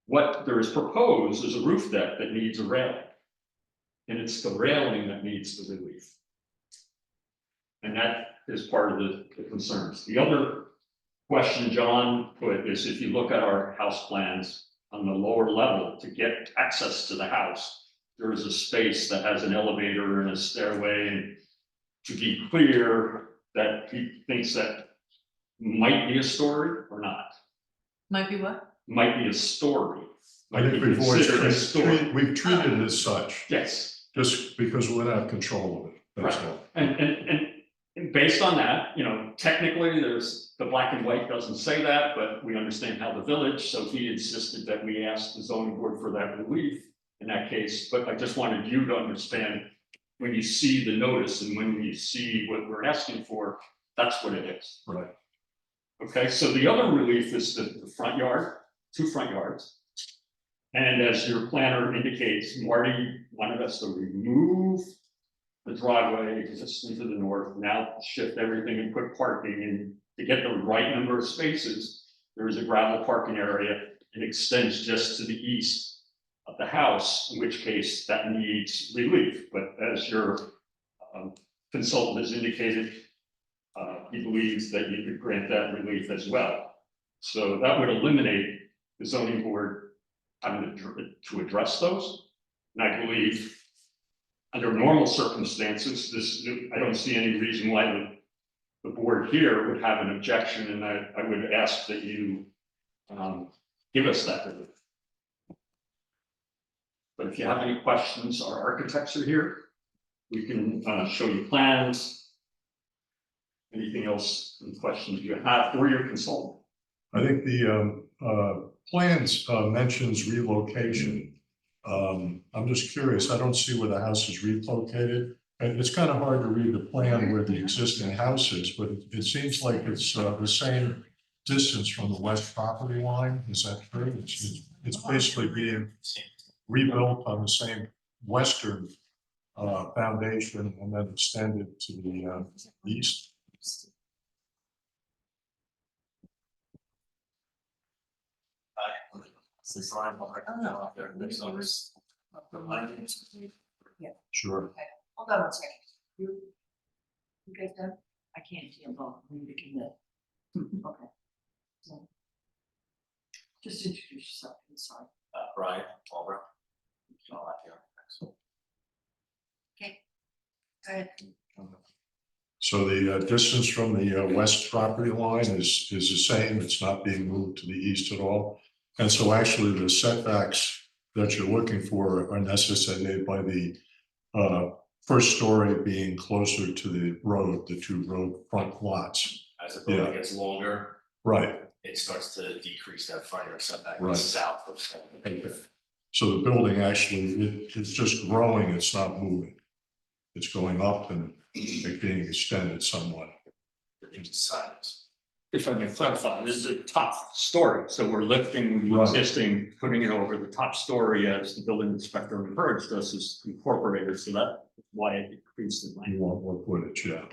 S6: What there is proposed is a roof deck that needs a railing. And it's the railing that needs the relief. And that is part of the concerns. The other question John put is, if you look at our house plans on the lower level, to get access to the house, there is a space that has an elevator and a stairway. And to be clear, that he thinks that might be a story or not.
S1: Might be what?
S6: Might be a story.
S2: I
S6: Might
S2: think
S6: be
S2: we've always
S6: considered a story.
S2: we've treated it as such,
S6: Yes.
S2: just because we don't have control of it, that's
S6: Right.
S2: all.
S6: And based on that, you know, technically, there's, the black and white doesn't say that, but we understand how the village, so he insisted that we ask the zoning board for that relief in that case, but I just wanted you to understand, when you see the notice and when you see what we're asking for, that's what it is.
S2: Right.
S6: Okay, so the other relief is the front yard, 2 front yards. And as your planner indicates, Marty wanted us to remove the driveway existing to the north, now shift everything and put parking in. To get the right number of spaces, there is a gravel parking area. It extends just to the east of the house, in which case that needs relief. But as your consultant has indicated, he believes that you could grant that relief as well. So that would eliminate the zoning board having to address those. And I believe under normal circumstances, I don't see any reason why the board here would have an objection, and I would ask that you give us that relief. But if you have any questions, our architects are here. We can show you plans. Anything else, any questions you have, or your consultant?
S2: I think the plans mentions relocation. I'm just curious, I don't see where the house is relocated. And it's kind of hard to read the plan where the existing house is, but it seems like it's the same distance from the west property line. Is that true? It's basically being rebuilt on the same western foundation and then extended to the east. Sure.
S1: Hold on 1 second. You guys done? I can't hear both. I'm making that. Okay. So, just introduce yourself. I'm sorry.
S7: Brian, Walbrook. All that here.
S1: Okay. Go ahead.
S2: So the distance from the west property line is the same. It's not being moved to the east at all. And so actually the setbacks that you're looking for are necessitated by the first story being closer to the road, the 2 road front lots.
S7: As the building gets longer,
S2: Right.
S7: it starts to decrease that front yard setback
S2: Right.
S7: south of 7.
S2: So the building actually, it's just growing, it's not moving. It's going up and it's being extended somewhat.
S7: Into sides.
S6: If I may clarify, this is a top story, so we're lifting the
S2: Right.
S6: existing, putting it over the top story, as the building inspector encouraged us, is incorporated, so that's why it increased the
S2: You
S6: length.
S2: want more footage, yeah.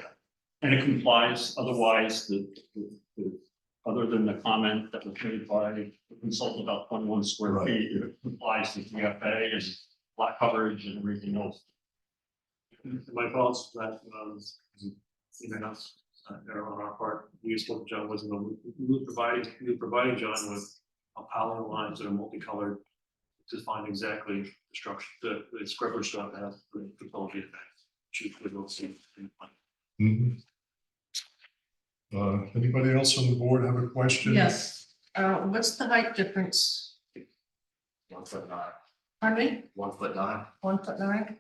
S6: And it complies, otherwise, other than the comment that was made by the consultant about 21 square
S2: Right.
S6: feet, it complies to DFA and lot coverage and everything else.
S8: My thoughts that error on our part, we spoke to John, wasn't we providing John with a power lines that are multicolored to find exactly the structure, the square footage to have the topology effect. Chief would will see.
S2: Mhm. Anybody else on the board have a question?
S1: Yes. What's the height difference?
S7: 1'9".
S1: Pardon me?
S7: 1'9".
S1: 1'9".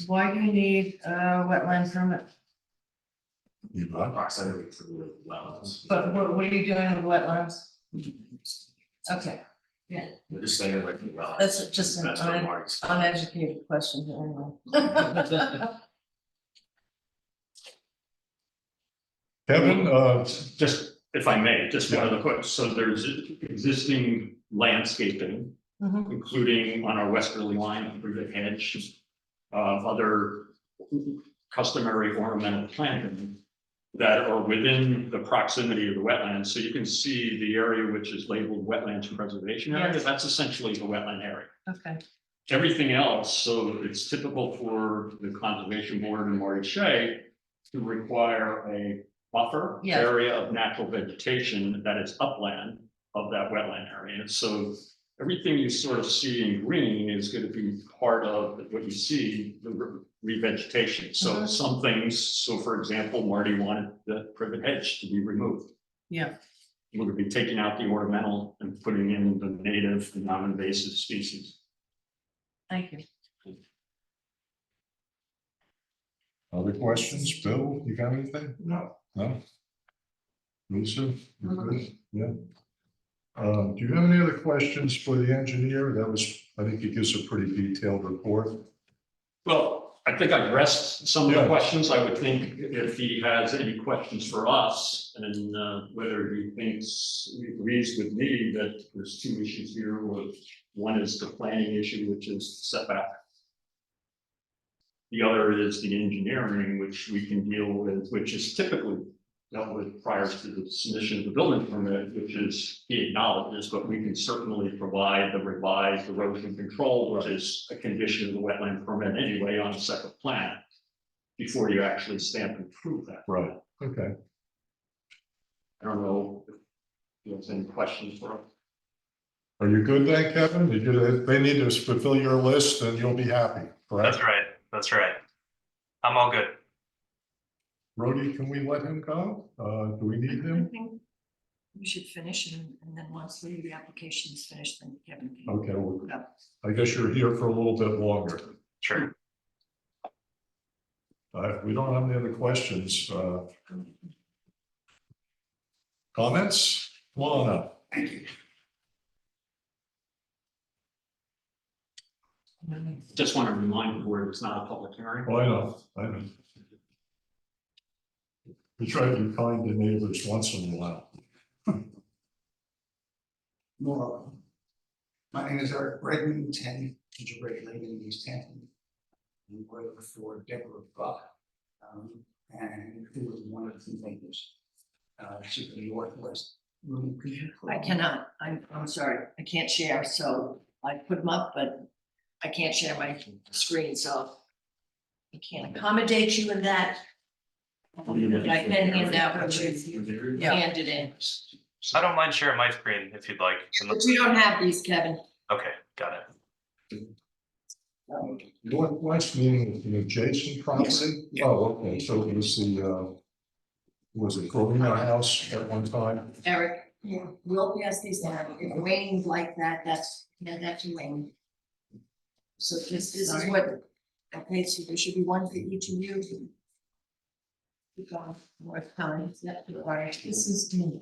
S1: Why do you need a wetland permit?
S2: You bet.
S7: proximity to the wetlands.
S1: But what are you doing with wetlands? Okay,
S7: We're just staying away from the wetlands.
S1: that's just an
S7: That's what Marty's.
S1: uneducated question anyway.
S2: Kevin,
S6: Just, if I may, just one other quick, so there's existing landscaping,
S1: Mhm.
S6: including on our westerly line through the hedge. Other customary ornamental planting that are within the proximity of the wetlands. So you can see the area which is labeled wetlands preservation area,
S1: Yes.
S6: that's essentially the wetland area.
S1: Okay,
S6: Everything else, so it's typical for the conservation board and Marty Shea to require a buffer
S1: Yes.
S6: area of natural vegetation that is upland of that wetland area. And so everything you sort of see in green is going to be part of what you see, the revegetation. So
S1: Mhm.
S6: some things, so for example, Marty wanted the privet hedge to be removed.
S1: yeah,
S6: We're going to be taking out the ornamental and putting in the native and non-invasive species.
S1: thank you.
S2: other questions? Bill, you got anything?
S4: No.
S2: No? Lisa, you good? Yeah. Do you have any other questions for the engineer? That was, I think he gives a pretty detailed report.
S6: Well, I think I've addressed some of the
S2: Yeah.
S6: questions. I would think if he has any questions for us and whether he thinks, he agrees with me that there's two issues here. One is the planning issue, which is setback. The other is the engineering, which we can deal with, which is typically dealt with prior to the submission of the building permit, which is he acknowledges, but we can certainly provide the revised erosion control, which is a condition of the wetland permit anyway on a second plan before you actually stamp and prove that.
S2: Right. Okay.
S6: I don't know if you have any questions for us.
S2: Are you good then, Kevin? They need to fulfill your list and you'll be happy, correct?
S3: That's right, that's right. I'm all good.
S2: Rhodey, can we let him go? Do we need
S1: I
S2: him?
S1: think we should finish and then once the application is finished, then Kevin can.
S2: Okay, well,
S1: Yeah.
S2: I guess you're here for a little bit longer.
S3: Sure.
S2: We don't have any other questions. Comments? Come on up.
S4: Thank you.
S6: Just want to remind the board it's not a public hearing.
S2: Oh, I know. We try to be kind to neighbors once in a while.
S4: More. My name is Eric Bregman, 10 Gingerbread Lane in East Hampton. We work for Deborah Buck. And who was one of the neighbors to the northwest.
S1: I cannot, I'm sorry, I can't share, so I put them up, but I can't share my screen, so I can't accommodate you in that. But I can hand out what you handed in,
S3: I don't mind sharing my screen if you'd like.
S1: but you don't have these, Kevin.
S3: Okay, got it.
S2: Northwest meaning an adjacent property?
S4: Yes.
S2: Oh, okay, so it was was it Corina House at one time?
S1: Eric, we'll pass these down. If Wayne like that, hand that to Wayne. So this is what, okay, so there should be one for each of you. Keep going, more time, yep, all right, this is me.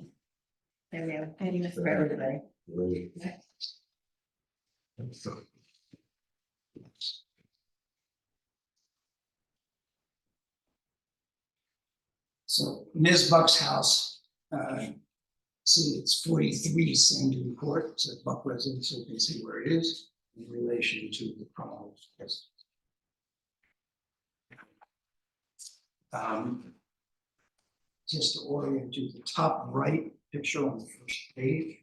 S1: There we are, heading it for everybody.
S4: So Ms. Buck's house, see, it's 43 Sandon Court, it's a Buck residence, so you can see where it is in relation to the Cromwell's residence. Just to orient you, the top right picture on the first page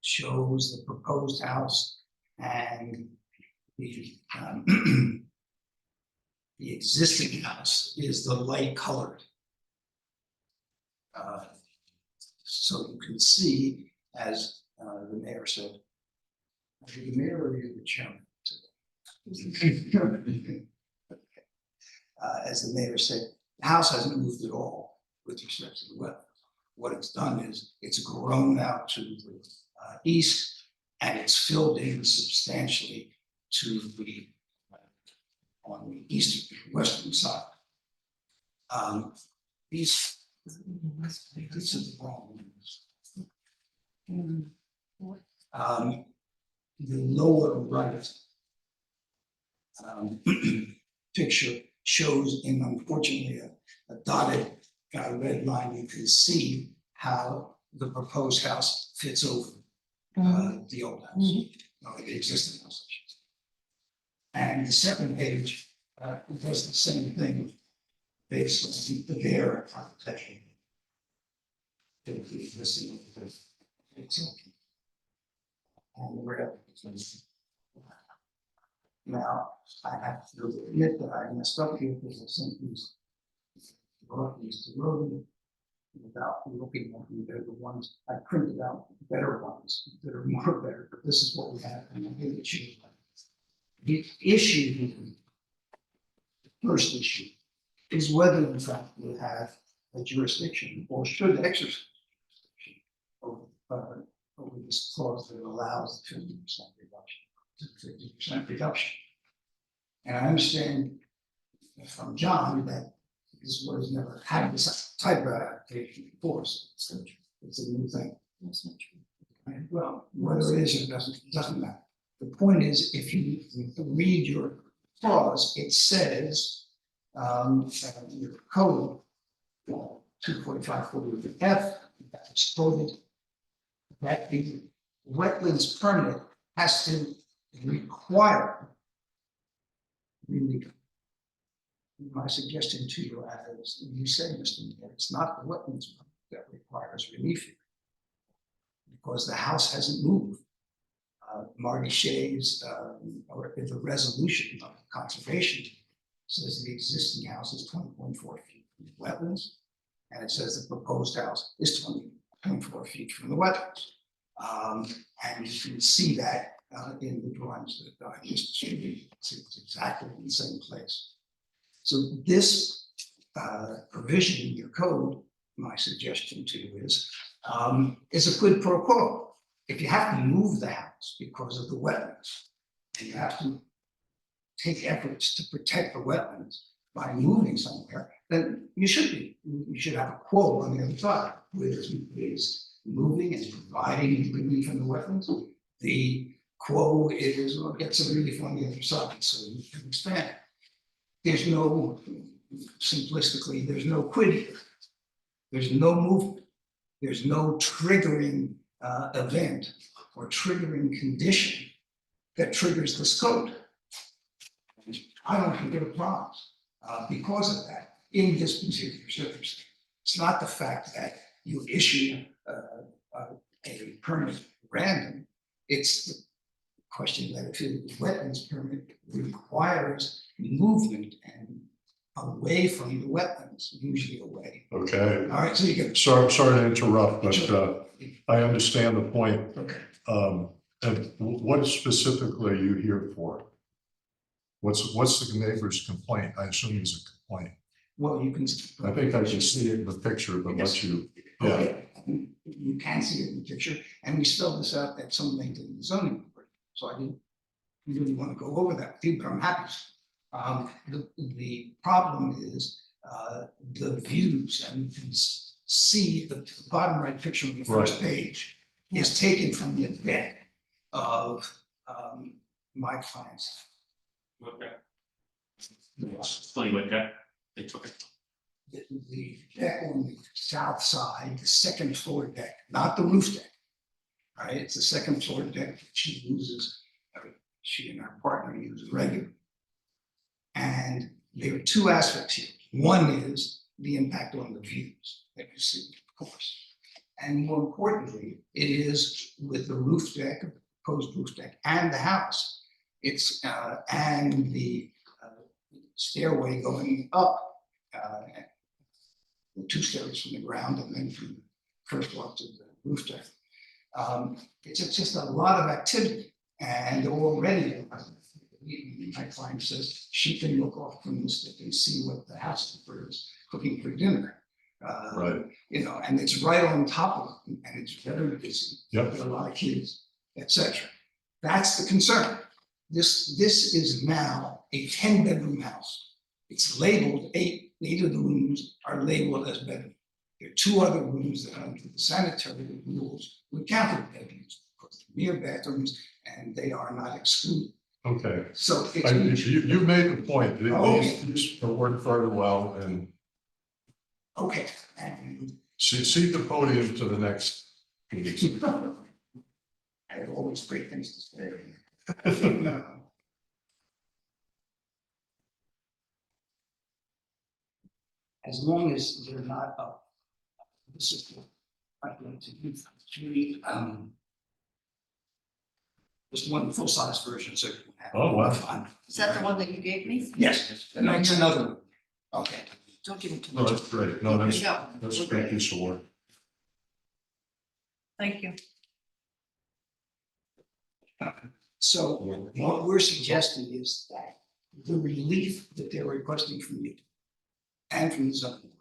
S4: shows the proposed house and the the existing house is the light colored. So you can see, as the mayor said, the mayor or you, the chairman? As the mayor said, the house hasn't moved at all with respect to the wetland. What it's done is it's grown out to the east and it's filled in substantially to the on the eastern western side. these is the wrong ones. The lower right picture shows in unfortunately a dotted red line. You can see how the proposed house fits over the old house, or the existing house. I should say. And the second page does the same thing based on their architecture. And the rail. Now, I have to admit that I messed up here because I sent these to Roden without looking at them. They're the ones I printed out, better ones that are more better, but this is what we have, and I'll give it to you. The issue, the first issue, is whether in fact we have a jurisdiction or should exercise over this clause that allows the 50% reduction, 50% reduction. And I understand from John that this was never had this type of application before, so it's a new thing.
S1: That's not true.
S4: Well, whether it is or doesn't matter. The point is, if you read your clause, it says your code 245-40F that's quoted that the wetlands permit has to require relief. My suggestion to you, as you say, Mr. Mayor, it's not the wetlands permit that requires relief here, because the house hasn't moved. Marty Shays, or the resolution of conservation says the existing house is 20.4 feet from the wetlands, and it says the proposed house is 20.4 feet from the wetlands. And you can see that in the drawings that I just distributed. It's exactly in the same place. So this provision in your code, my suggestion to you is a quid pro quo. If you have to move the house because of the wetlands, and you have to take efforts to protect the wetlands by moving somewhere, then you should have a quote on the other side, which is moving and providing relief in the wetlands. The quo is, well, get some relief on the other side so you can expand. There's no, simplistically, there's no quid here. There's no movement. There's no triggering event or triggering condition that triggers this code. I don't think there are problems because of that in this particular circumstance. It's not the fact that you issue a permit random. It's the question that if a wetlands permit requires movement and away from the wetlands, usually away.
S2: Okay,
S4: All right, so you can.
S2: sorry to interrupt, but
S4: Sure.
S2: I understand the point.
S4: Okay.
S2: And what specifically are you here for? What's the neighbor's complaint? I assume it's a complaint.
S4: Well, you can.
S2: I think I can see it in the picture, but let you, yeah.
S4: Okay. You can see it in the picture, and we spelled this out at some length in the zoning board, so I didn't really want to go over that with you, but I'm happy. The problem is the views, and you can see the bottom right picture on the first page is taken from the deck of my client's.
S8: Okay. Explain what that, they took it.
S4: The deck on the south side, the second floor deck, not the roof deck. All right, it's the second floor deck that she uses, she and her partner use regularly. And there are two aspects here. One is the impact on the views that you see, of course. And more importantly, it is with the roof deck, the proposed roof deck, and the house. It's and the stairway going up, the two stairways from the ground and then from the first floor to the roof deck. It's just a lot of activity, and already my client says she can look off from the stick and see what the housekeeper is cooking for dinner.
S2: Right.
S4: You know, and it's right on top of it, and it's very busy.
S2: Yep.
S4: With a lot of kids, etc. That's the concern. This is now a 10-bedroom house. It's labeled 8, 8 of the rooms are labeled as bedrooms. There are 2 other rooms that under the sanitary rules were counted bedrooms, because they're mere bedrooms and they are not excluded.
S2: Okay,
S4: So
S2: you made the point,
S4: Okay.
S2: these work very well, and
S4: okay, and
S2: see the podium to the next meeting.
S4: I have always great things to say. As long as they're not up. This is what I'd like to do. Just one full-size version, so you can have.
S2: Oh, wow.
S4: Fun.
S1: Is that the one that you gave me?
S4: Yes, and that's another one. Okay.
S1: Don't give me too
S2: No,
S1: much.
S2: that's great, no, that's
S1: No,
S2: a
S1: we're
S2: great
S1: good.
S2: piece of work.
S1: Thank you.
S4: So what we're suggesting is that the relief that they're requesting from you and from the zoning board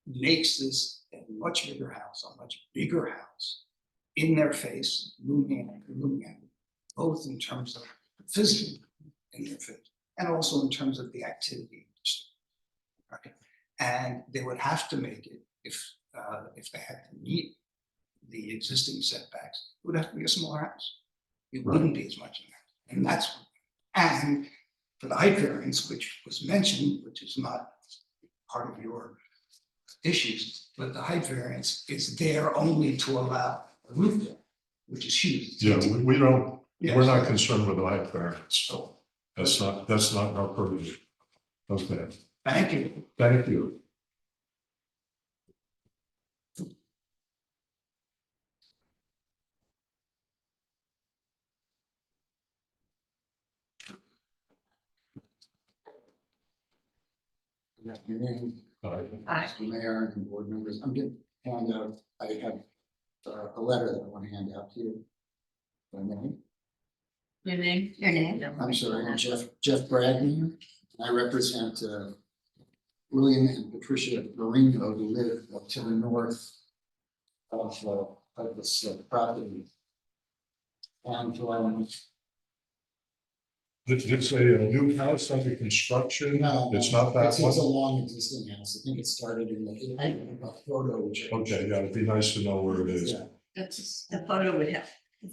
S4: makes this a much bigger house, a much bigger house in their face, looming at it, both in terms of physical in their face and also in terms of the activity. Okay, and they would have to make it if they had to meet the existing setbacks, it would have to be a smaller house. It wouldn't be as much in that, and that's, and for the height variance, which was mentioned, which is not part of your issues, but the height variance is there only to allow a roof deck, which is huge.
S2: Yeah, we don't,
S4: Yes.
S2: we're not concerned with the height variance,
S4: So,
S2: that's not our purview. Okay,
S4: thank you.
S2: thank you.
S9: Good afternoon,
S1: Hi.
S9: Mr. Mayor and board members. I'm going to hand out, I have a letter that I want to hand out to you. If I may.
S1: Your name?
S5: Your name?
S9: I'm sorry, I'm Jeff Bragner. I represent William and Patricia Marino, who live to the north of this property. And
S2: It's a new house under construction, it's not that
S9: it's a
S2: one?
S9: long existing house. I think it started in the, I have a photo. Which
S2: Okay, yeah, it'd be nice to know where it is.
S9: Yeah.
S1: That's the photo we have.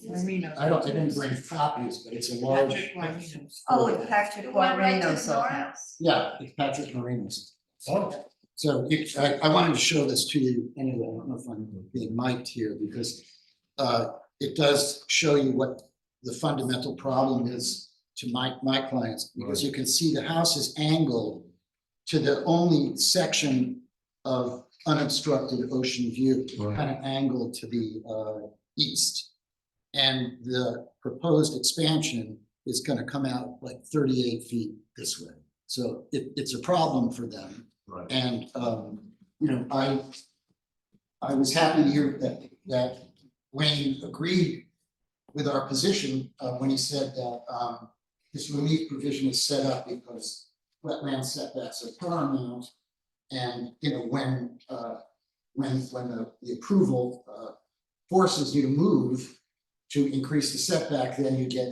S1: Marino.
S9: I didn't bring copies, but it's a large.
S1: Patrick Marino's.
S5: Oh, it's Patrick Guarino's old house.
S9: Yeah, it's Patrick Marino's.
S2: Oh,
S9: So I wanted to show this to you anyway. I don't know if I'm being mic'd here because it does show you what the fundamental problem is to my clients, because you can see the house is angled to the only section of unobstructed ocean view,
S2: Right.
S9: kind of angled to the east. And the proposed expansion is going to come out like 38 feet this way. So it's a problem for them.
S2: right.
S9: And, you know, I was happy to hear that Wayne agreed with our position when he said that this relief provision is set up because wetland setbacks are paramount. And, you know, when the approval forces you to move to increase the setback, then you get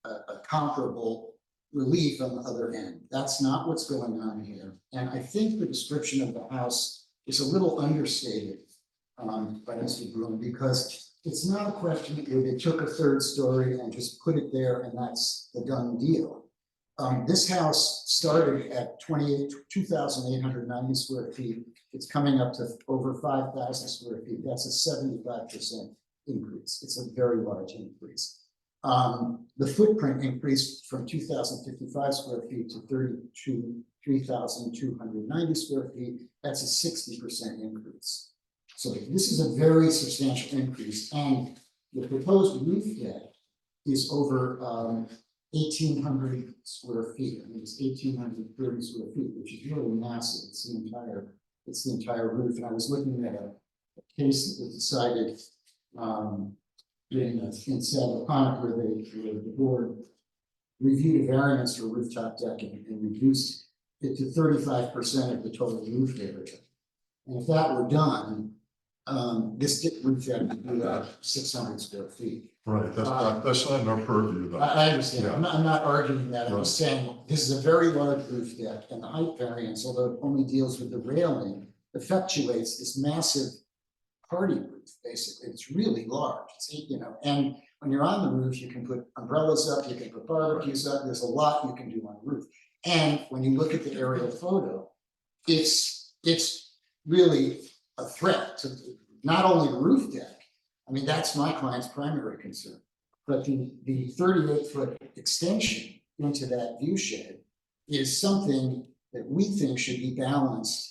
S9: a comparable relief on the other end. That's not what's going on here. And I think the description of the house is a little understated by Mr. Broom, because it's not a question where they took a third story and just put it there and that's the done deal. This house started at 2,890 square feet. It's coming up to over 5,000 square feet. that's a 75% increase. It's a very large increase. The footprint increased from 2,055 square feet to 3,290 square feet. That's a 60% increase. So this is a very substantial increase, and the proposed roof deck is over 1,800 square feet. I mean, it's 1,830 square feet, which is really massive. It's the entire roof. And I was looking at a case that was decided in Santa Monica, where the board reviewed a variance for rooftop deck and reduced it to 35% of the total roof area. And if that were done, this roof deck would be 600 square feet.
S2: Right, that's not in our purview though.
S9: I understand,
S2: Yeah.
S9: I'm not arguing that, I'm just saying, this is a very large roof deck, and the height variance, although it only deals with the railing, effectuates this massive party roof, basically, it's really large, it's, you know, and when you're on the roof, you can put umbrellas up, you can put barbecues up, there's a lot you can do on the roof. And when you look at the aerial photo, it's really a threat to not only the roof deck, I mean, that's my client's primary concern, but the 38-foot extension into that view shed is something that we think should be balanced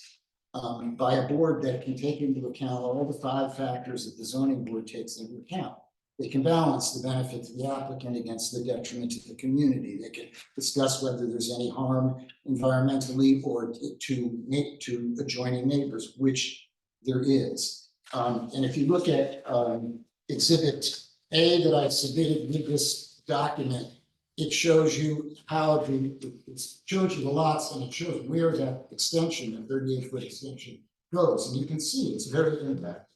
S9: by a board that can take into account all the 5 factors that the zoning board takes into account. They can balance the benefit to the applicant against the detriment to the community. They can discuss whether there's any harm environmentally or to adjoining neighbors, which there is. And if you look at Exhibit A that I've submitted with this document, it shows you how it shows you the lots and it shows where that extension, the 38-foot extension goes. And you can see it's very impacted.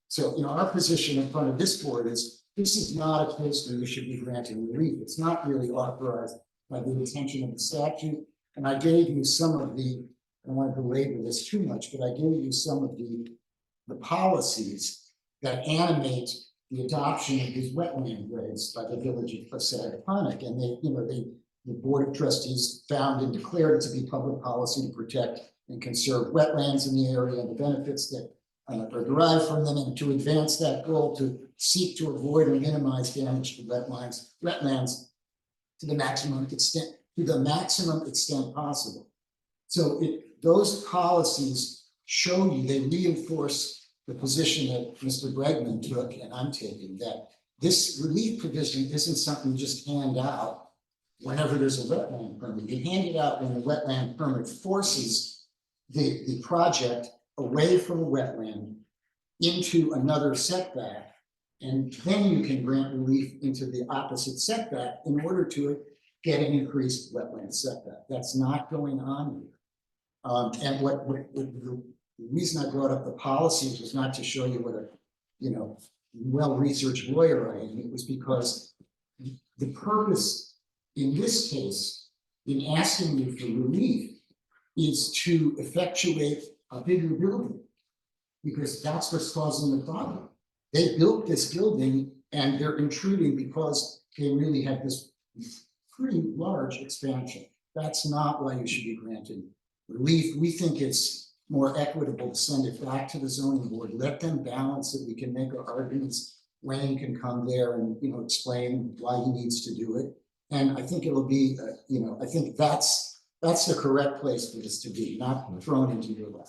S9: So, you know, our position in front of this board is this is not a case where you should be granting relief. It's not really authorized by the intention of the statute. And I gave you some of the, I don't want to belabor this too much, but I gave you some of the policies that animate the adoption of these wetland regs by the village of Sagaponic. And they, you know, the Board of Trustees found and declared it to be public policy to protect and conserve wetlands in the area and the benefits that are derived from them, and to advance that goal to seek to avoid or minimize damage to wetlands to the maximum extent possible. So those policies show you, they reinforce the position that Mr. Bregman took and I'm taking, that this relief provision isn't something you just hand out whenever there's a wetland permit. You hand it out when the wetland permit forces the project away from a wetland into another setback, and then you can grant relief into the opposite setback in order to get an increased wetland setback. That's not going on here. And the reason I brought up the policies was not to show you what a, you know, well-researched lawyer I am. It was because the purpose in this case, in asking you for relief, is to effectuate a bigger building, because that's what's causing the problem. They built this building and they're intruding because they really have this pretty large expansion. That's not why you should be granted relief. We think it's more equitable to send it back to the zoning board, let them balance it. We can make our arguments. Wayne can come there and, you know, explain why he needs to do it. And I think it'll be, you know, I think that's the correct place for this to be, not thrown into your lap.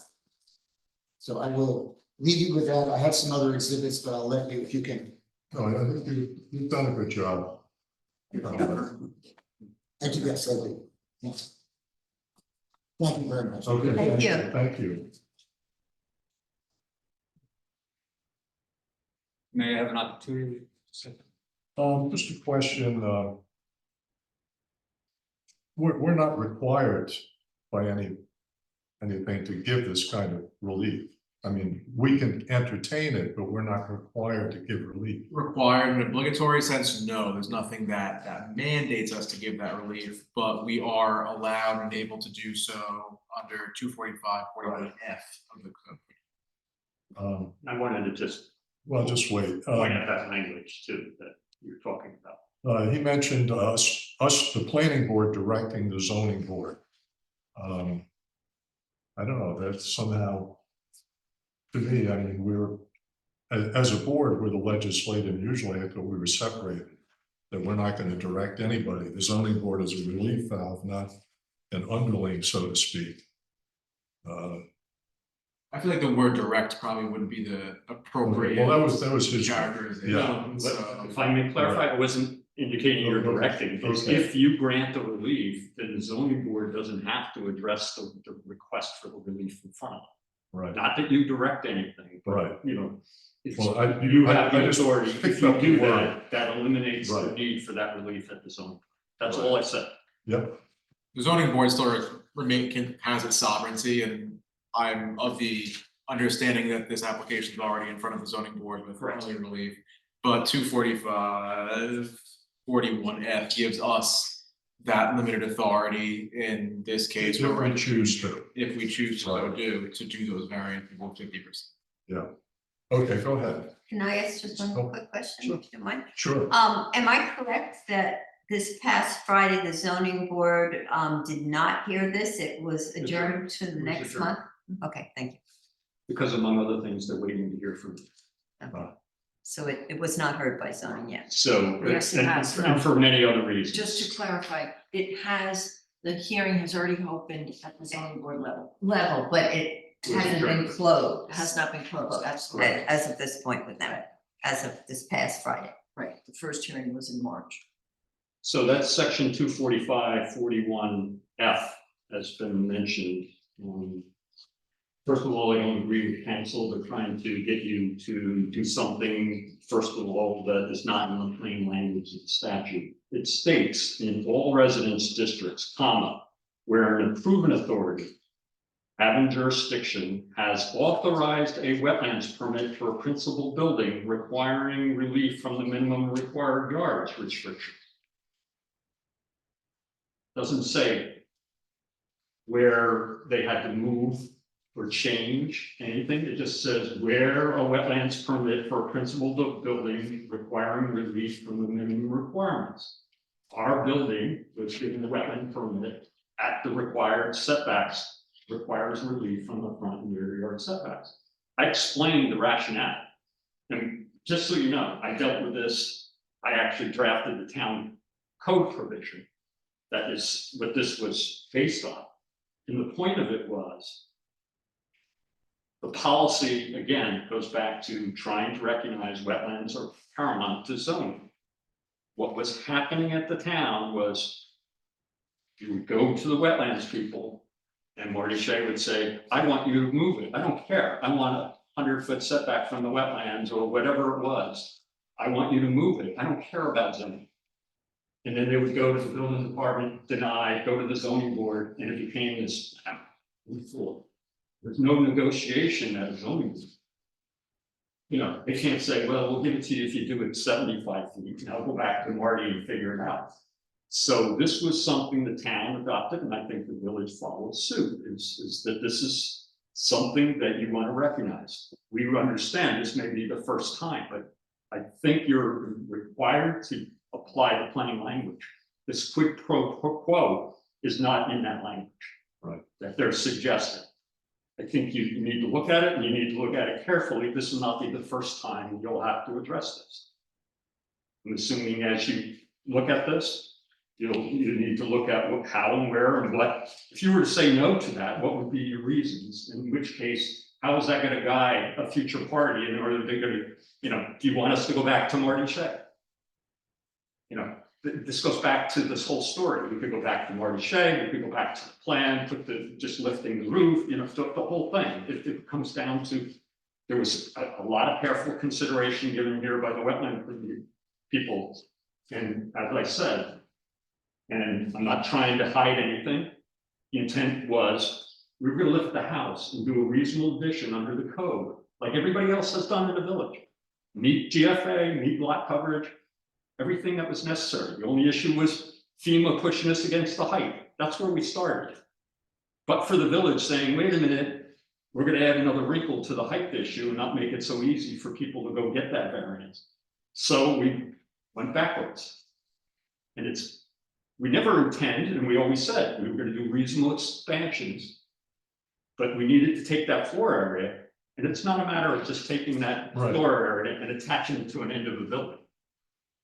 S9: So I will leave you with that. I have some other exhibits, but I'll let you, if you can.
S2: No, I think you've done a good job.
S9: Thank you, guys. Yes. Thank you very much.
S2: Okay,
S5: Thank you.
S2: Thank you.
S7: May I have an opportunity?
S2: Just a question, we're not required by anything to give this kind of relief. I mean, we can entertain it, but we're not required to give relief.
S10: Required in an obligatory sense, no, there's nothing that mandates us to give that relief, but we are allowed and able to do so under 245, 41F of the code.
S6: I wanted to just
S2: Well, just wait.
S6: point out that language too, that you're talking about.
S2: He mentioned us, the planning board directing the zoning board. I don't know, that's somehow, to me, I mean, we're, as a board, we're the legislative, usually I thought we were separated, that we're not going to direct anybody. The zoning board is a relief valve, not an underling, so to speak.
S10: I feel like the word direct probably wouldn't be the appropriate.
S2: Well, that was his.
S10: characterization.
S2: Yeah.
S6: But if I may clarify, I wasn't indicating you're directing, because
S2: Okay.
S6: if you grant the relief, then the zoning board doesn't have to address the request for the relief in front of them.
S2: Right,
S6: Not that you direct anything, but
S2: right.
S6: you know, it's,
S2: Well,
S6: you have
S2: I
S6: the
S2: just
S6: authority, if
S2: picked
S6: you
S2: up the
S6: do
S2: word.
S6: that eliminates the
S2: Right.
S6: need for that relief at the zoning. That's all I said.
S2: Yep,
S10: The zoning board still has its sovereignty, and I'm of the understanding that this application is already in front of the zoning board with earlier relief. But 245-41F gives us that limited authority in this case.
S2: If we choose to.
S10: If we choose to so
S2: Right.
S10: to do those variants below 50%.
S2: Okay, go ahead.
S5: Can I ask just one
S2: Oh,
S5: quick question,
S2: sure.
S5: if you don't mind?
S2: Sure.
S5: Am I correct that this past Friday, the zoning board, did not hear this? It was adjourned to the
S6: was
S5: next
S6: adjourned.
S5: month? Okay, thank you.
S6: Because among other things, they're waiting to hear from you.
S5: Okay. So it was not heard by zoning yet.
S6: So,
S1: Yes, it
S6: and
S1: has.
S6: and for many other reasons.
S1: Just to clarify, the hearing has already opened at the zoning board level.
S5: But it hasn't been closed.
S1: It has not been closed, absolutely.
S5: As of this point with them, as of this past Friday.
S1: Right, the first hearing was in March.
S6: So that's section 245-41F has been mentioned. First of all, I don't agree with council. They're trying to get you to do something, first of all, that is not in the plain language of the statute. It states in all residence districts, comma, where an improvement authority having jurisdiction has authorized a wetlands permit for a principal building requiring relief from the minimum required yards restriction. Doesn't say where they had to move or change anything. It just says where a wetlands permit for a principal building requiring relief from the minimum requirements. Our building, was given the wetland permit at the required setbacks, requires relief from the front and rear yard setbacks. I explained the rationale. And just so you know, I dealt with this, I actually drafted the town code provision. That is what this was based on. And the point of it was, the policy, again, goes back to trying to recognize wetlands are paramount to zoning. What was happening at the town was you would go to the wetlands people and Marty Shea would say, I want you to move it. I don't care. I want a 100-foot setback from the wetlands or whatever it was. I want you to move it. I don't care about zoning. And then they would go to the building department, deny, go to the zoning board, and it became this floor. There's no negotiation at a zoning board. You know, they can't say, well, we'll give it to you if you do it 75 feet. Now go back to Marty and figure it out. So this was something the town adopted, and I think the village followed suit, is that this is something that you want to recognize. We understand this may be the first time, but I think you're required to apply the plain language. This quid pro quo is not in that language,
S2: right?
S6: That they're suggesting. I think you need to look at it and you need to look at it carefully. This will not be the first time you'll have to address this. I'm assuming as you look at this, you need to look at what, how and where and what. If you were to say no to that, what would be your reasons? In which case, how is that going to guide a future party in order to, you know, do you want us to go back to Marty Shea? You know, this goes back to this whole story. We could go back to Marty Shea, we could go back to the plan, put the, just lifting the roof, you know, the whole thing. It comes down to, there was a lot of careful consideration given here by the wetland people. And as I said, and I'm not trying to hide anything, the intent was, we were gonna lift the house and do a reasonable addition under the code, like everybody else has done in the village. Meet GFA, meet lot coverage, everything that was necessary. The only issue was FEMA pushing us against the height. That's where we started. But for the village saying, wait a minute, we're gonna add another wrinkle to the height issue and not make it so easy for people to go get that variance. So we went backwards. And we never intended, and we always said, we were gonna do reasonable expansions, but we needed to take that floor area, and it's not a matter of just taking that
S2: Right.
S6: floor area and attaching it to an end of the building.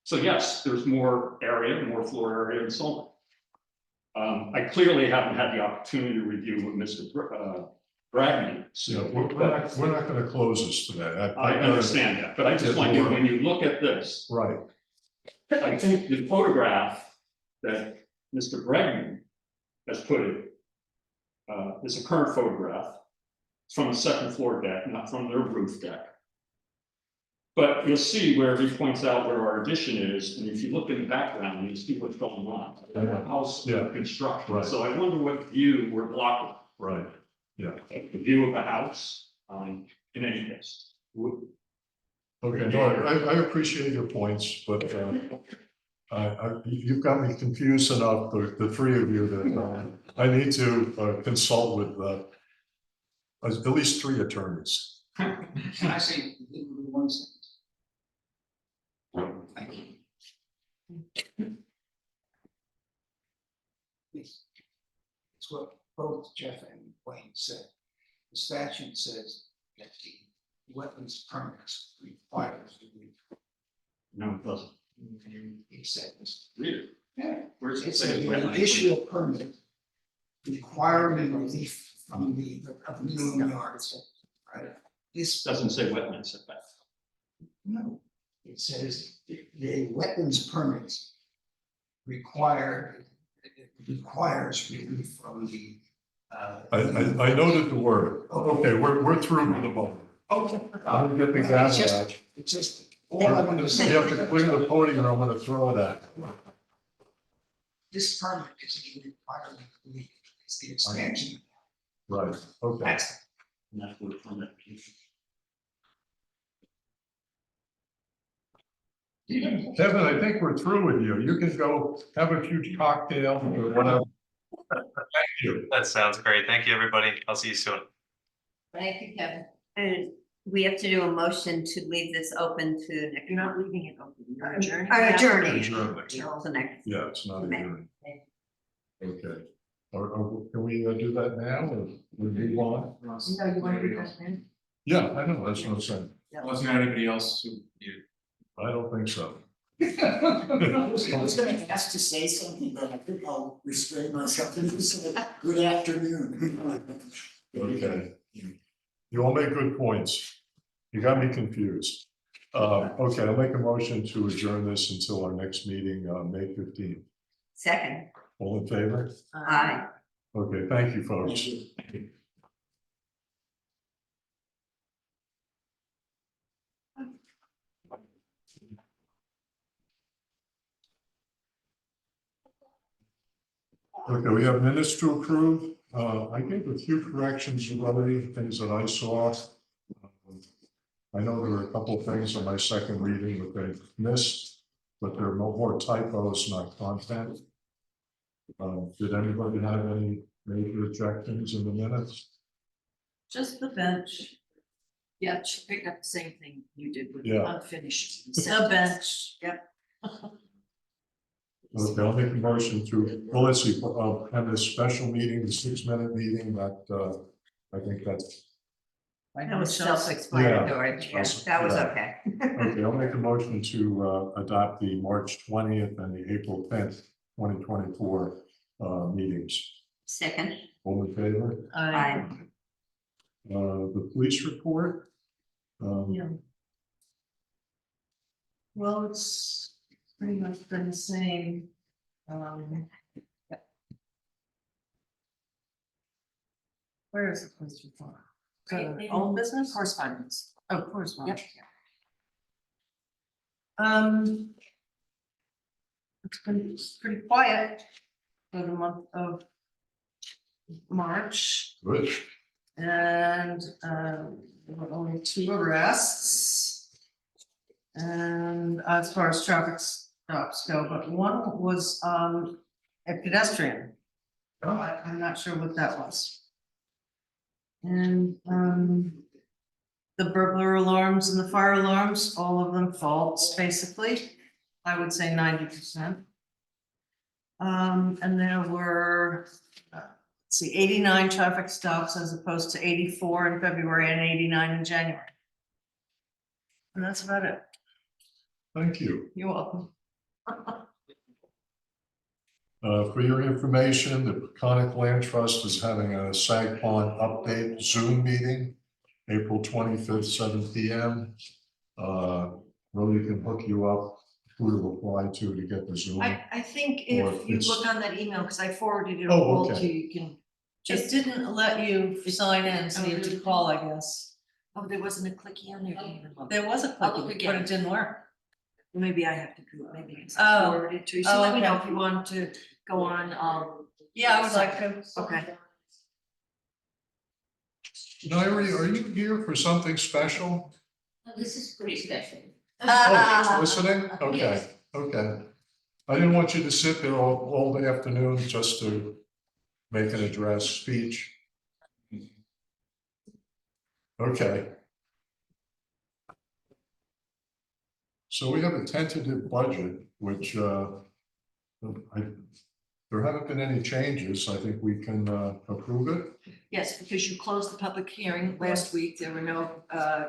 S6: So yes, there's more area, more floor area and so on. I clearly haven't had the opportunity to review with Mr. Bragman.
S2: Yeah, we're not gonna close this today.
S6: I understand that, but I just want you, when you look at this,
S2: Right,
S6: I think the photograph that Mr. Bregman has put it is a current photograph. It's from the second floor deck, not from their roof deck. But you'll see where he points out where our addition is, and if you look in the background, you see what's going on. The house construction.
S2: Right.
S6: So I wonder what view we're blocking.
S2: right,
S6: The view of the house, In any case.
S2: Okay, no, I appreciate your points, but you've got me confused enough, the three of you, that I need to consult with at least three attorneys.
S4: Can I say one sentence? Thank you. It's what both Jeff and Wayne said. The statute says that the wetlands permits requires relief.
S6: No, it doesn't.
S4: He said this.
S6: Really?
S4: Yeah.
S6: Where's it
S4: It's
S6: say
S4: a
S6: wetlands?
S4: issue of permit requiring relief from the minimum yards, right? This
S6: Doesn't say wetlands setback.
S4: no, it says the wetlands permit required, it requires relief from the.
S2: I noted the word. Okay, we're through with the moment.
S4: Okay.
S2: I'm gonna get the gas out.
S4: It's just, all I want to
S2: You
S4: say.
S2: have to clear the podium, or I'm gonna throw it at.
S4: This permit is a requirement of relief, it's the expansion.
S2: Right, okay.
S4: That's
S6: And that's where permit.
S2: Kevin, I think we're through with you. You can go have a huge cocktail or whatever. Thank you.
S3: That sounds great. Thank you, everybody. I'll see you soon.
S5: Thank you, Kevin. And we have to do a motion to leave this open to next.
S1: You're not leaving it open, you're adjourning.
S5: Adjourning.
S2: Adjournment.
S5: Till the next.
S2: Yeah, it's not a
S5: May.
S2: hearing. Okay. Can we do that now or we move on?
S1: No, you want to do that then?
S2: Yeah, I know, that's what I'm saying.
S10: Unless there anybody else who you.
S2: I don't think so.
S9: I was gonna ask to say something, but I think I'll restrain myself and just say, good afternoon.
S2: Okay. You all make good points. You got me confused. Okay, I'll make a motion to adjourn this until our next meeting, May 15th.
S5: Second.
S2: All in favor?
S5: Aye.
S2: Okay, thank you, folks. Okay, we have minutes to approve. I gave a few corrections already, things that I saw. I know there were a couple of things on my second reading that they missed, but there are no more typos, not content. Did anybody have any major objections in the minutes?
S1: Just the bench. Yeah, she picked up the same thing you did with
S2: Yeah.
S1: unfinished. The bench, yep.
S2: Okay, I'll make a motion to, well, let's see, have a special meeting, the 6-minute meeting that, I think that's,
S5: That was self-explanatory.
S2: Yeah.
S5: Yes, that was
S2: Yeah.
S5: okay.
S2: okay, I'll make a motion to, adopt the March 20th and the April 10th, 2024, meetings.
S5: Second.
S2: All in favor?
S5: Aye.
S2: The police report.
S1: Yeah. Well, it's pretty much been the same. Where is the police report? Old business? Correspondence. Oh, correspondence. It's pretty quiet for the month of March.
S2: Good.
S1: And there were only 2 arrests. And as far as traffic stops go, but one was a pedestrian. I'm not sure what that was. And the burglar alarms and the fire alarms, all of them false, basically. I would say 90%. And there were, let's see, 89 traffic stops as opposed to 84 in February and 89 in January. And that's about it.
S2: Thank you.
S1: You're welcome.
S2: For your information, the Peconic Land Trust is having a Sag Pond update Zoom meeting, April 25th, 7 p.m. Really can hook you up who to apply to get the Zoom.
S1: I think
S2: Or
S1: if you
S2: it's-
S1: look on that email, because I forwarded it
S2: Oh,
S1: all
S2: okay.
S1: to you, you can. It didn't let you sign in, so you have to call, I guess. Oh, there wasn't a clicky on there. There was a I'll look clicky, again. but it didn't work. Maybe I have to do it, maybe it's
S5: Oh.
S1: forwarded to you, so let me know
S5: Okay.
S1: if you want to go on,
S5: Yeah, I would like to.
S1: okay.
S2: Nairi, are you here for something special?
S11: This is pretty special.
S2: Oh, she's listening? Okay, okay. I didn't want you to sit there all the afternoon just to make an address speech. Okay. So we have a tentative budget, which there haven't been any changes. I think we can approve it.
S1: Yes, because you closed the public hearing last week. There were no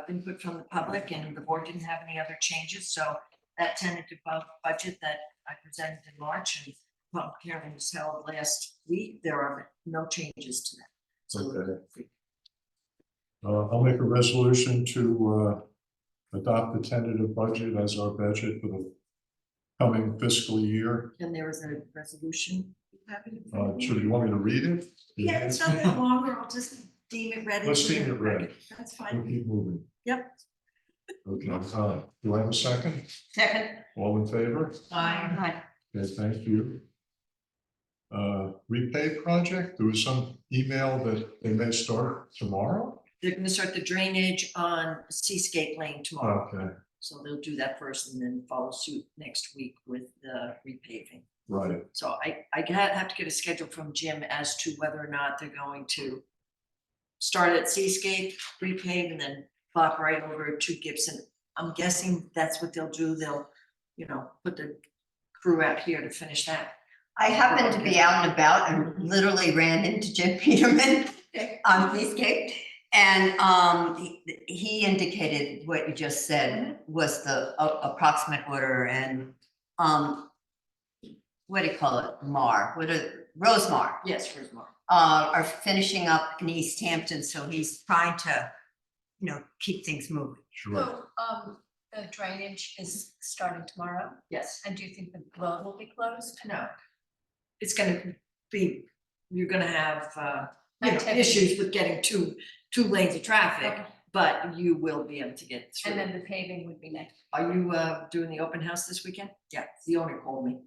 S1: input from the public and the board didn't have any other changes. So that tentative budget that I presented in March and public hearing was held last week, there are no changes to that. So
S2: Okay. I'll make a resolution to adopt the tentative budget as our budget for the coming fiscal year.
S1: and there is a resolution.
S2: Should you want me to read it?
S1: Yeah, it's not that long, or I'll just deem it ready.
S2: Let's
S1: for
S2: deem
S1: the
S2: it ready.
S1: record. That's
S2: We'll
S1: fine.
S2: keep moving.
S1: Yep.
S2: Okay, do I have a second?
S1: Second.
S2: All in favor?
S1: Aye.
S2: Okay, thank you. Repay project, there was some email that they may start tomorrow?
S1: They're gonna start the drainage on Seascape Lane tomorrow.
S2: Okay,
S1: So they'll do that first and then follow suit next week with the repaving.
S2: right,
S1: So I have to get a schedule from Jim as to whether or not they're going to start at Seascape, repave, and then bop right over to Gibson. I'm guessing that's what they'll do. They'll, put the crew out here to finish that.
S5: I happened to be out and about and literally ran into Jim Peterman on Seascape. And he indicated what you just said was the approximate order and what do you call it? Rosemar.
S1: Yes, Rosemar.
S5: Are finishing up in East Hampton, so he's trying to, keep things moving.
S2: sure.
S11: So, the drainage is starting tomorrow,
S1: Yes.
S11: and do you think the road will be closed?
S1: No. It's gonna be, you're gonna have,
S11: Activity.
S1: issues with getting two lanes of traffic,
S11: Okay.
S1: but you will be able to get through.
S11: And then the paving would be next.
S1: Are you doing the open house this weekend? Yeah, the owner called me.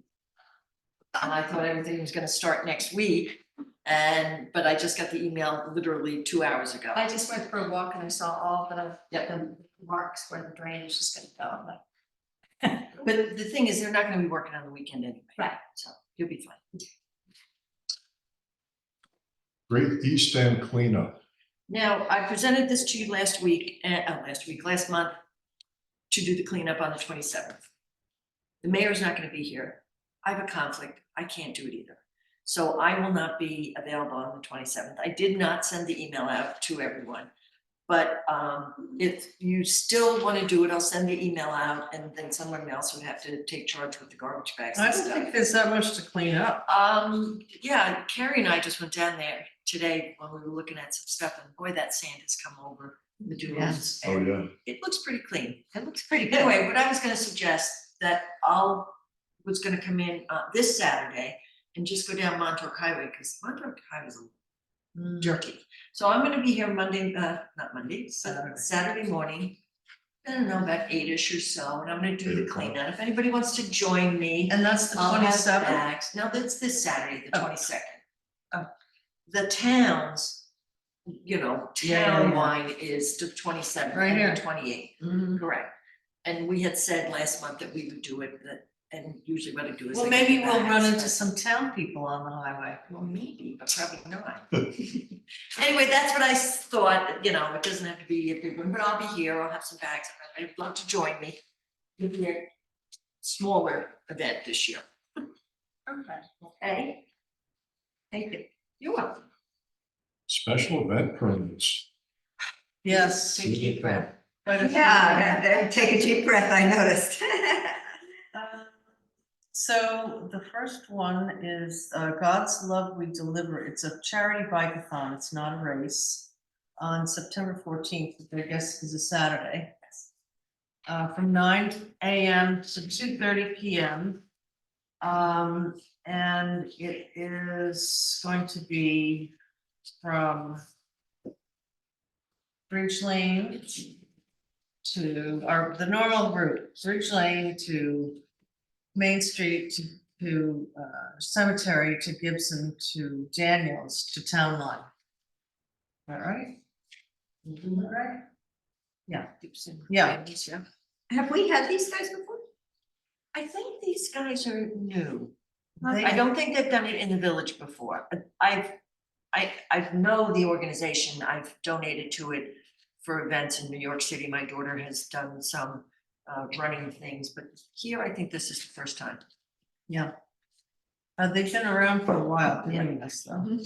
S1: And I thought everything was gonna start next week, but I just got the email literally 2 hours ago.
S11: I just went for a walk and I saw all
S1: Yep.
S11: the marks where the drainage is gonna go, but.
S1: But the thing is, they're not gonna be working on the weekend anyway.
S11: Right.
S1: So you'll be fine.
S2: Great East End cleanup.
S1: Now, I presented this to you last month, to do the cleanup on the 27th. The mayor's not gonna be here. I have a conflict. I can't do it either. So I will not be available on the 27th. I did not send the email out to everyone. But if you still want to do it, I'll send the email out and then someone else would have to take charge with the garbage bags and stuff.
S12: There's that much to clean up.
S1: Yeah, Carrie and I just went down there today when we were looking at some stuff and boy, that sand has come over the dunes.
S2: Oh,
S1: and
S2: yeah.
S1: It looks pretty clean.
S5: It looks pretty good.
S1: Anyway, what I was gonna suggest that was gonna come in this Saturday and just go down Montauk Highway, because Montauk Highway is dirty. So I'm gonna be here Monday, not Monday, Saturday morning. I don't know, about 8-ish or so, and I'm gonna do
S2: 8
S1: the
S2: o'clock.
S1: cleanup. If anybody wants to join me.
S12: And that's the
S1: I'll have
S12: 27th?
S1: bags. No, that's this Saturday, the
S12: Oh.
S1: 22nd.
S12: Oh.
S1: The towns,
S12: yeah.
S1: town-wide is the 27th
S12: Right
S1: and
S12: here.
S1: the 28th.
S12: Mhm.
S1: Correct. And we had said last month that we would do it, and usually what I do is.
S12: Well,
S1: I get
S12: maybe
S1: the
S12: we'll run
S1: bags,
S12: into
S1: but-
S12: some town people on the highway.
S1: Well, maybe, but probably not. Anyway, that's what I thought, it doesn't have to be a big one, but I'll be here, I'll have some bags, I'd love to join me. It'll be a smaller event this year. Okay? Thank you. You're welcome.
S2: Special event permits.
S12: Yes.
S1: Take a deep breath.
S5: Yeah, take a deep breath, I noticed.
S12: So the first one is God's Love We Deliver. It's a charity bike-a-thon. It's not a race. On September 14th, which I guess is a Saturday. From 9 a.m. to 2:30 p.m. And it is going to be from Bridge Lane to, the normal route, Bridge Lane to Main Street to Cemetery to Gibson to Daniels to Town Line. All right, Isn't that right? Yeah, yeah.
S5: Have we had these guys before?
S1: I think these guys are new.
S12: They-
S1: I don't think they've done it in the village before. I know the organization. I've donated to it for events in New York City. My daughter has done some running things, but here I think this is the first time.
S12: Yeah. They've been around for a while doing this though.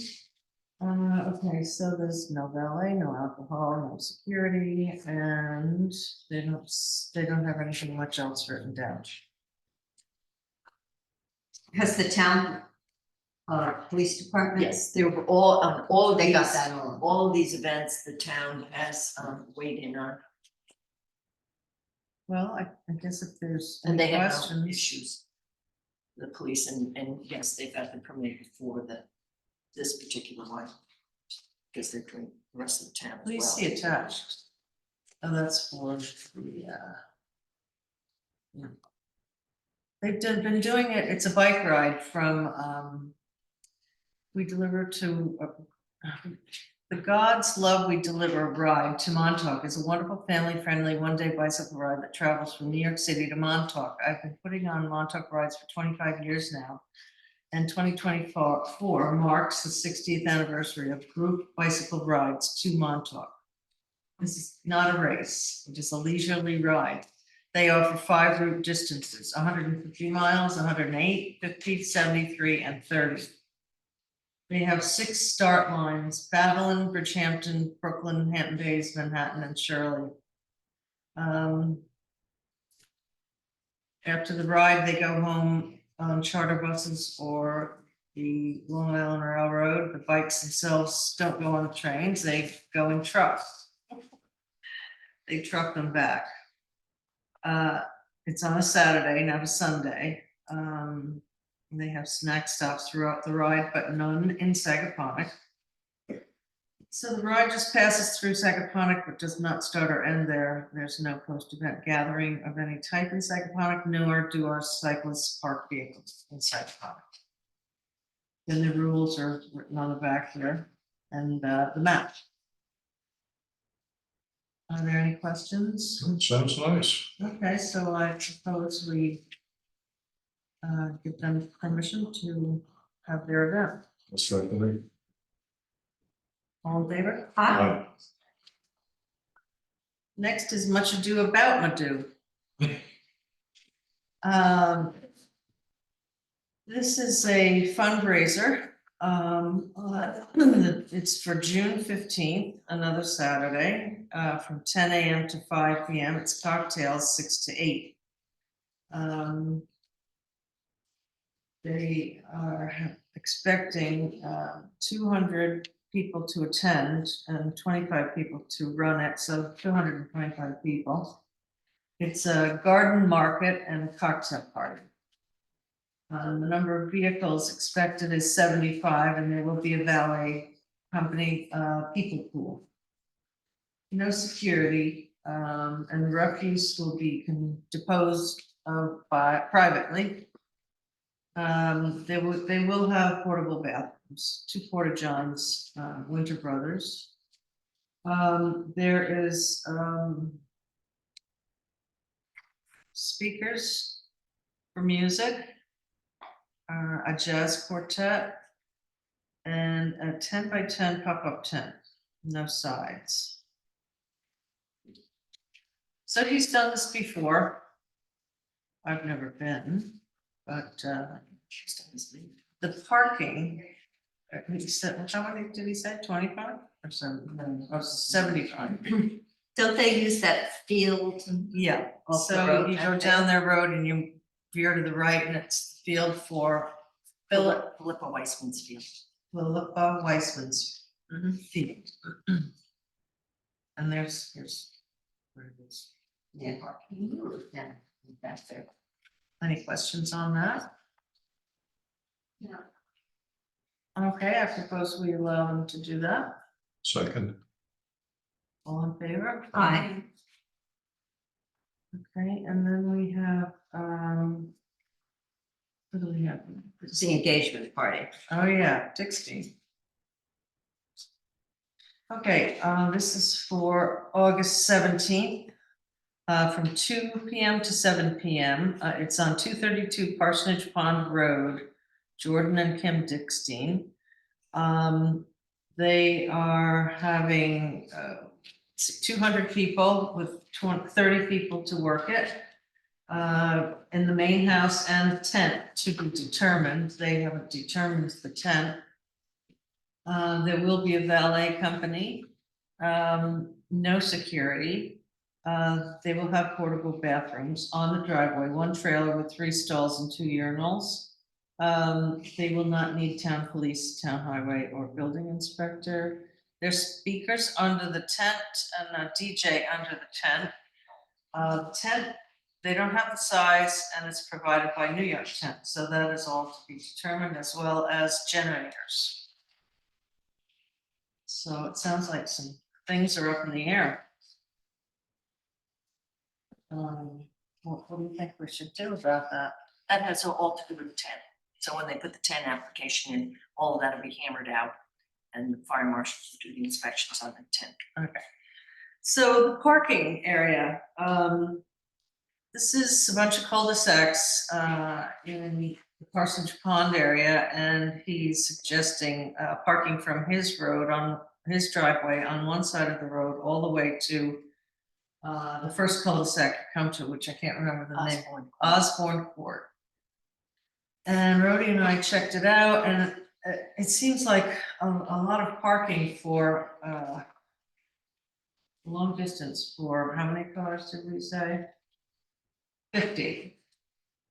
S12: Okay, so there's no valet, no alcohol, no security, and they don't have anything much else written down.
S5: Has the town, police department?
S1: Yes, they were all of
S5: They got
S1: these,
S5: that on.
S1: all of these events the town has weighed in on,
S12: Well, I guess if there's
S1: and
S12: any
S1: they have no
S12: questions.
S1: issues. The police and yes, they've got the permit for this particular one. Because they're doing the rest of the town as well.
S12: Please see attached. Oh, that's for the, yeah. Been doing it, it's a bike ride from, we deliver to, the Gods Love We Deliver ride to Montauk is a wonderful family-friendly one-day bicycle ride that travels from New York City to Montauk. I've been putting on Montauk rides for 25 years now. And 2024 marks the 60th anniversary of group bicycle rides to Montauk. This is not a race, it is a leisurely ride. They offer 5 route distances, 150 miles, 108, 50, 73, and 30. They have 6 start lines: Babylon, Bridgehampton, Brooklyn, Hampton Bays, Manhattan, and Shirley. After the ride, they go home on charter buses or the Long Island Railroad. The bikes themselves don't go on the trains, they go in trucks. They truck them back. It's on a Saturday, not a Sunday. They have snack stops throughout the ride, but none in Sagaponic. So the ride just passes through Sagaponic, but does not start or end there. There's no post-event gathering of any type in Sagaponic, nor do our cyclists park vehicles in Sagaponic. Then the rules are written on the back here and the map. Are there any questions?
S2: Sounds nice.
S12: Okay, so I propose we give them permission to have their event.
S2: Certainly.
S12: All in favor?
S2: Aye.
S12: Next is Much Ado About Madou. This is a fundraiser. It's for June 15th, another Saturday, from 10 a.m. to 5 p.m. It's cocktails 6 to 8. They are expecting 200 people to attend and 25 people to run it, so 225 people. It's a garden market and a cocktail party. The number of vehicles expected is 75, and there will be a valet company people pool. No security, and the refuse will be disposed of privately. They will have portable bathrooms, 2 porta johns, Winter Brothers. There is speakers for music, a jazz quartet, and a 10 by 10 pop-up tent, no sides. So he's done this before. I've never been, but the parking, he said, how many did he say, 25 or 75?
S5: Don't they use that field?
S12: Yeah,
S5: Off the
S12: so
S5: road
S12: you
S5: type
S12: go
S5: thing?
S12: down their road and you veer to the right and it's the field for
S1: Philippa Weissman's field.
S12: Philippa Weissman's field. And here's where it is.
S5: Yeah. Yeah, that's fair.
S12: Any questions on that?
S5: No.
S12: Okay, I propose we allow them to do that.
S2: Second.
S12: All in favor?
S5: Aye.
S12: Okay, and then we have, what do we have?
S5: It's the engagement party.
S12: Oh, yeah, Dixie. Okay, this is for August 17th. From 2 p.m. to 7 p.m. It's on 232 Parsonage Pond Road, Jordan and Kim Dickstein. They are having 200 people with 30 people to work it. In the main house and tent to be determined. They haven't determined the tent. There will be a valet company, no security. They will have portable bathrooms on the driveway, 1 trailer with 3 stalls and 2 urinals. They will not need town police, town highway, or building inspector. There's speakers under the tent and a DJ under the tent. Tent, they don't have the size and it's provided by New York Tent, so that is all to be determined, as well as generators. So it sounds like some things are up in the air. What do you think we should do about that?
S1: That has all to do with the tent. So when they put the tent application in, all of that will be hammered out. And the fire marshals will do the inspections on the tent.
S12: Okay. So the parking area, this is a bunch of cul-de-sacs in the Parsonage Pond area, and he's suggesting parking from his road on his driveway on one side of the road all the way to the first cul-de-sac you come to, which I can't remember the name, Osborne Court. And Rhodey and I checked it out, and it seems like a lot of parking for long distance for how many cars did we say? 50.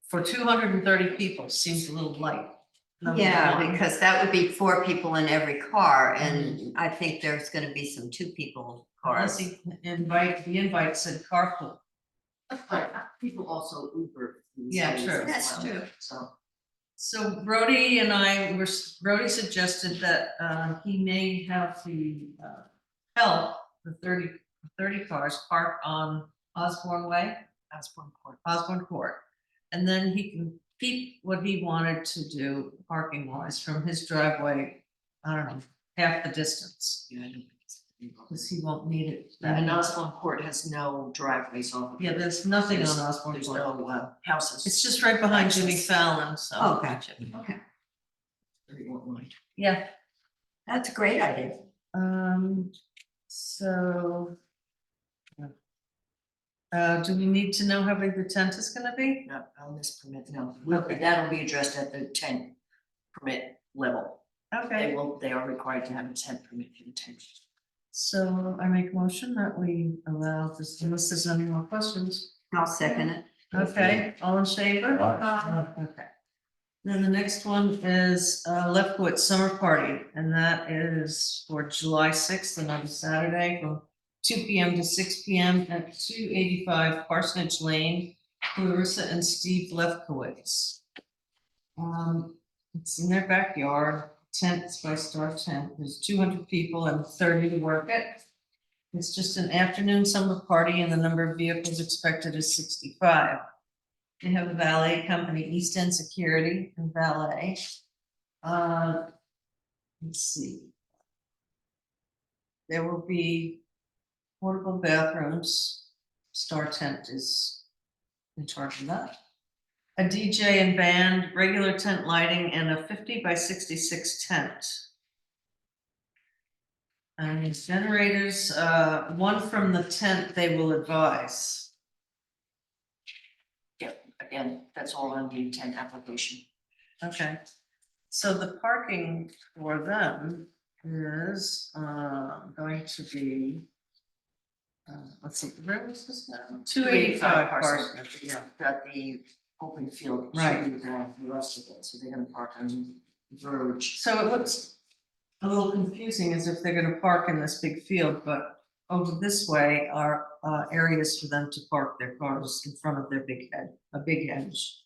S12: For 230 people seems a little light. Number
S5: Yeah,
S12: one.
S5: because that would be 4 people in every car, and I think there's gonna be some 2 people
S12: Unless
S5: cars.
S12: the invite said carpool.
S1: People also Uber. these
S12: Yeah,
S1: days
S12: true.
S1: as
S5: That's
S1: well.
S5: true.
S12: So Brody and I Brody suggested that he may have the help, the 30 cars parked on Osborne Way, Osborne Court. And then he can keep what he wanted to do parking wise from his driveway, I don't know, half the distance.
S1: Yeah, I don't think it's-
S12: Because he won't need it.
S1: And Osborne Court has no driveways off. of it.
S12: Yeah, there's nothing on
S1: There's-
S12: Osborne
S1: There's
S12: Court.
S1: no houses.
S12: It's just right behind Jimmy
S1: Access.
S12: Fallon, so.
S5: Oh, gotcha, okay,
S1: They won't mind.
S12: Yeah,
S5: that's a great idea.
S12: so. Do we need to know how big the tent is gonna be?
S1: No, on this permit, no.
S12: Okay.
S1: That'll be addressed at the tent permit level.
S12: Okay,
S1: They are required to have a tent permit for the tent.
S12: so I make a motion that we allow this, unless there's any more questions.
S5: I'll second it.
S12: Okay, all in favor?
S2: Aye.
S12: Okay. Then the next one is Lefkowitz Summer Party, and that is for July 6th, another Saturday from 2 p.m. to 6 p.m. at 285 Parsonage Lane, Clarissa and Steve Lefkowitz. It's in their backyard, tents by Star Tent. There's 200 people and 30 to work it. It's just an afternoon summer party, and the number of vehicles expected is 65. They have a valet company, East End Security and Valet. Let's see. There will be portable bathrooms. Star Tent is in charge of that. A DJ and band, regular tent lighting, and a 50 by 66 tent. And these generators, one from the tent they will advise.
S1: Again, that's all on the tent application.
S12: Okay, so the parking for them is going to be. Let's see, where was this now? 285 Parsonage.
S1: Yeah, got the open field.
S12: Right.
S1: should be the rest of it, so they're gonna park on the verge.
S12: So it looks a little confusing as if they're gonna park in this big field, but over this way are areas for them to park their cars in front of their big hedge.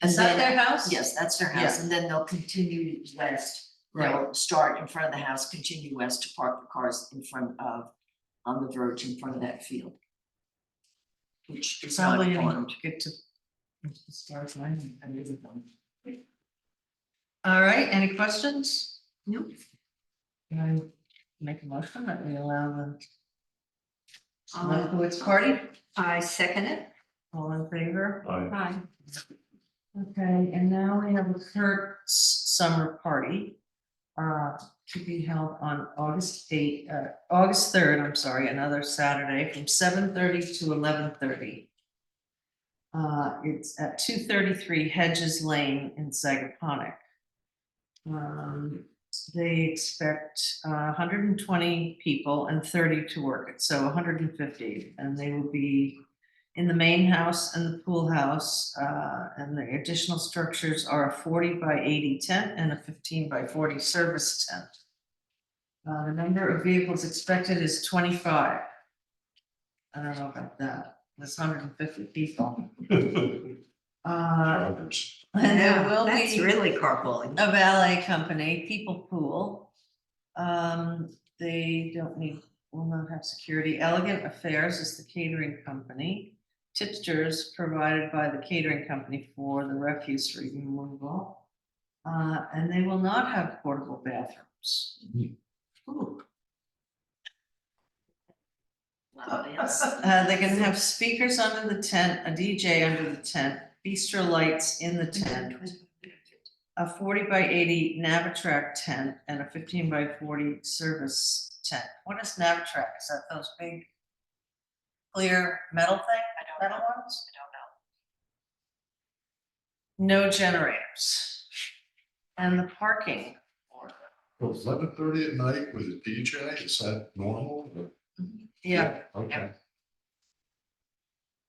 S12: Is that their house?
S1: Yes, that's their house,
S12: Yeah.
S1: and then they'll continue west.
S12: Right.
S1: They'll start in front of the house, continue west to park the cars in front of, on the verge in front of that field. Which is not
S12: Probably
S1: important.
S12: to get to. the start line and everything. All right, any questions?
S1: Nope.
S12: And make a motion that we allow the Lefkowitz party.
S5: I second it.
S12: All in favor?
S2: Aye.
S12: Okay, and now we have a Kurt's summer party. To be held on August 3rd, I'm sorry, another Saturday from 7:30 to 11:30. It's at 233 Hedges Lane in Sagaponic. They expect 120 people and 30 to work it, so 150, and they will be in the main house and the pool house, and the additional structures are a 40 by 80 tent and a 15 by 40 service tent. The number of vehicles expected is 25. I don't know about that, that's 150 people.
S2: Chargers.
S12: And there will
S5: That's
S12: be
S5: really carpooling.
S12: a valet company, People Pool. They will not have security. Elegant Affairs is the catering company. Tipsters provided by the catering company for the refuse removal. And they will not have portable bathrooms. Ooh. They're gonna have speakers under the tent, a DJ under the tent, bistro lights in the tent, a 40 by 80 Navitrack tent, and a 15 by 40 service tent. What is Navitrack? Is that those big clear metal thing? Metal ones? No generators. And the parking.
S2: 11:30 at night with a DJ, is that normal?
S12: Yeah,
S2: Okay.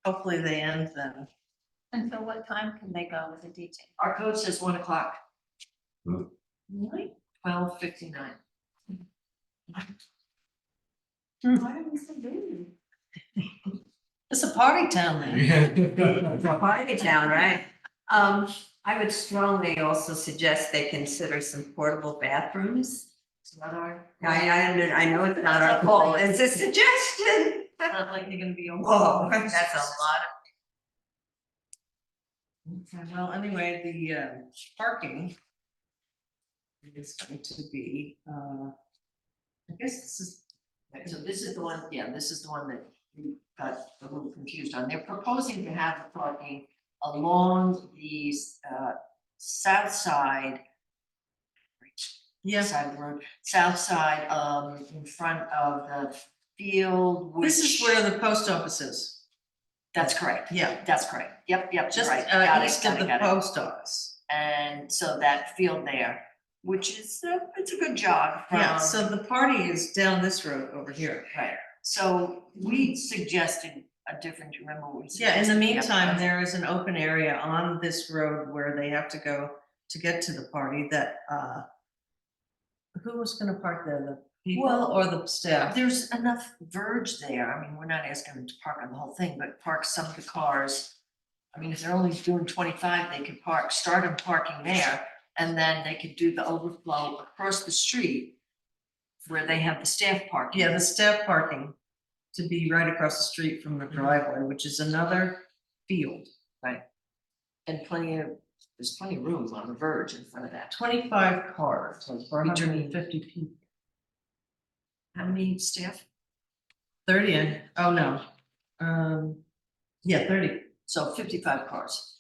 S12: hopefully they end then.
S11: Until what time can they go with a DJ?
S1: Our code says 1 o'clock,
S12: Really?
S1: 12:59.
S11: Why are we so rude?
S12: It's a party town then.
S5: It's a party town, right? I would strongly also suggest they consider some portable bathrooms.
S1: It's not our.
S5: I know it's not our call, it's a suggestion.
S1: Not like they're gonna be.
S5: Whoa, that's a lot
S12: Okay, well, anyway, the parking is going to be, I guess this is,
S1: So this is the one, yeah, this is the one that we got a little confused on. They're proposing to have the parking along the south side.
S12: yeah,
S1: Side of the road, south side, in front of the field, which.
S12: this is where the post office is.
S1: That's correct.
S12: Yeah,
S1: That's correct. Yep,
S12: just
S1: right. Got it,
S12: east
S1: got
S12: of
S1: it,
S12: the
S1: got it.
S12: post office.
S1: And so that field there, which is, it's a good jog.
S12: Yeah,
S1: from-
S12: so the party is down this road over here.
S1: Right, so we suggested a different, do you remember what we
S12: Yeah, in the
S1: suggested?
S12: meantime, there is an open area on this road where they have to go to get to the party that, who was gonna park there, the people
S1: Well,
S12: or the staff?
S1: There's enough verge there, I mean, we're not asking them to park on the whole thing, but park some of the cars. I mean, if they're only doing 25, they could start them parking there, and then they could do the overflow across the street where they have the staff parking.
S12: Yeah, the staff parking to be right across the street from the driveway, which is another field.
S1: And there's plenty of room on the verge in front of that.
S12: 25 cars for
S1: Between-
S12: 150 people.
S1: How many staff?
S12: 30, oh no. Yeah, 30.
S1: So 55 cars.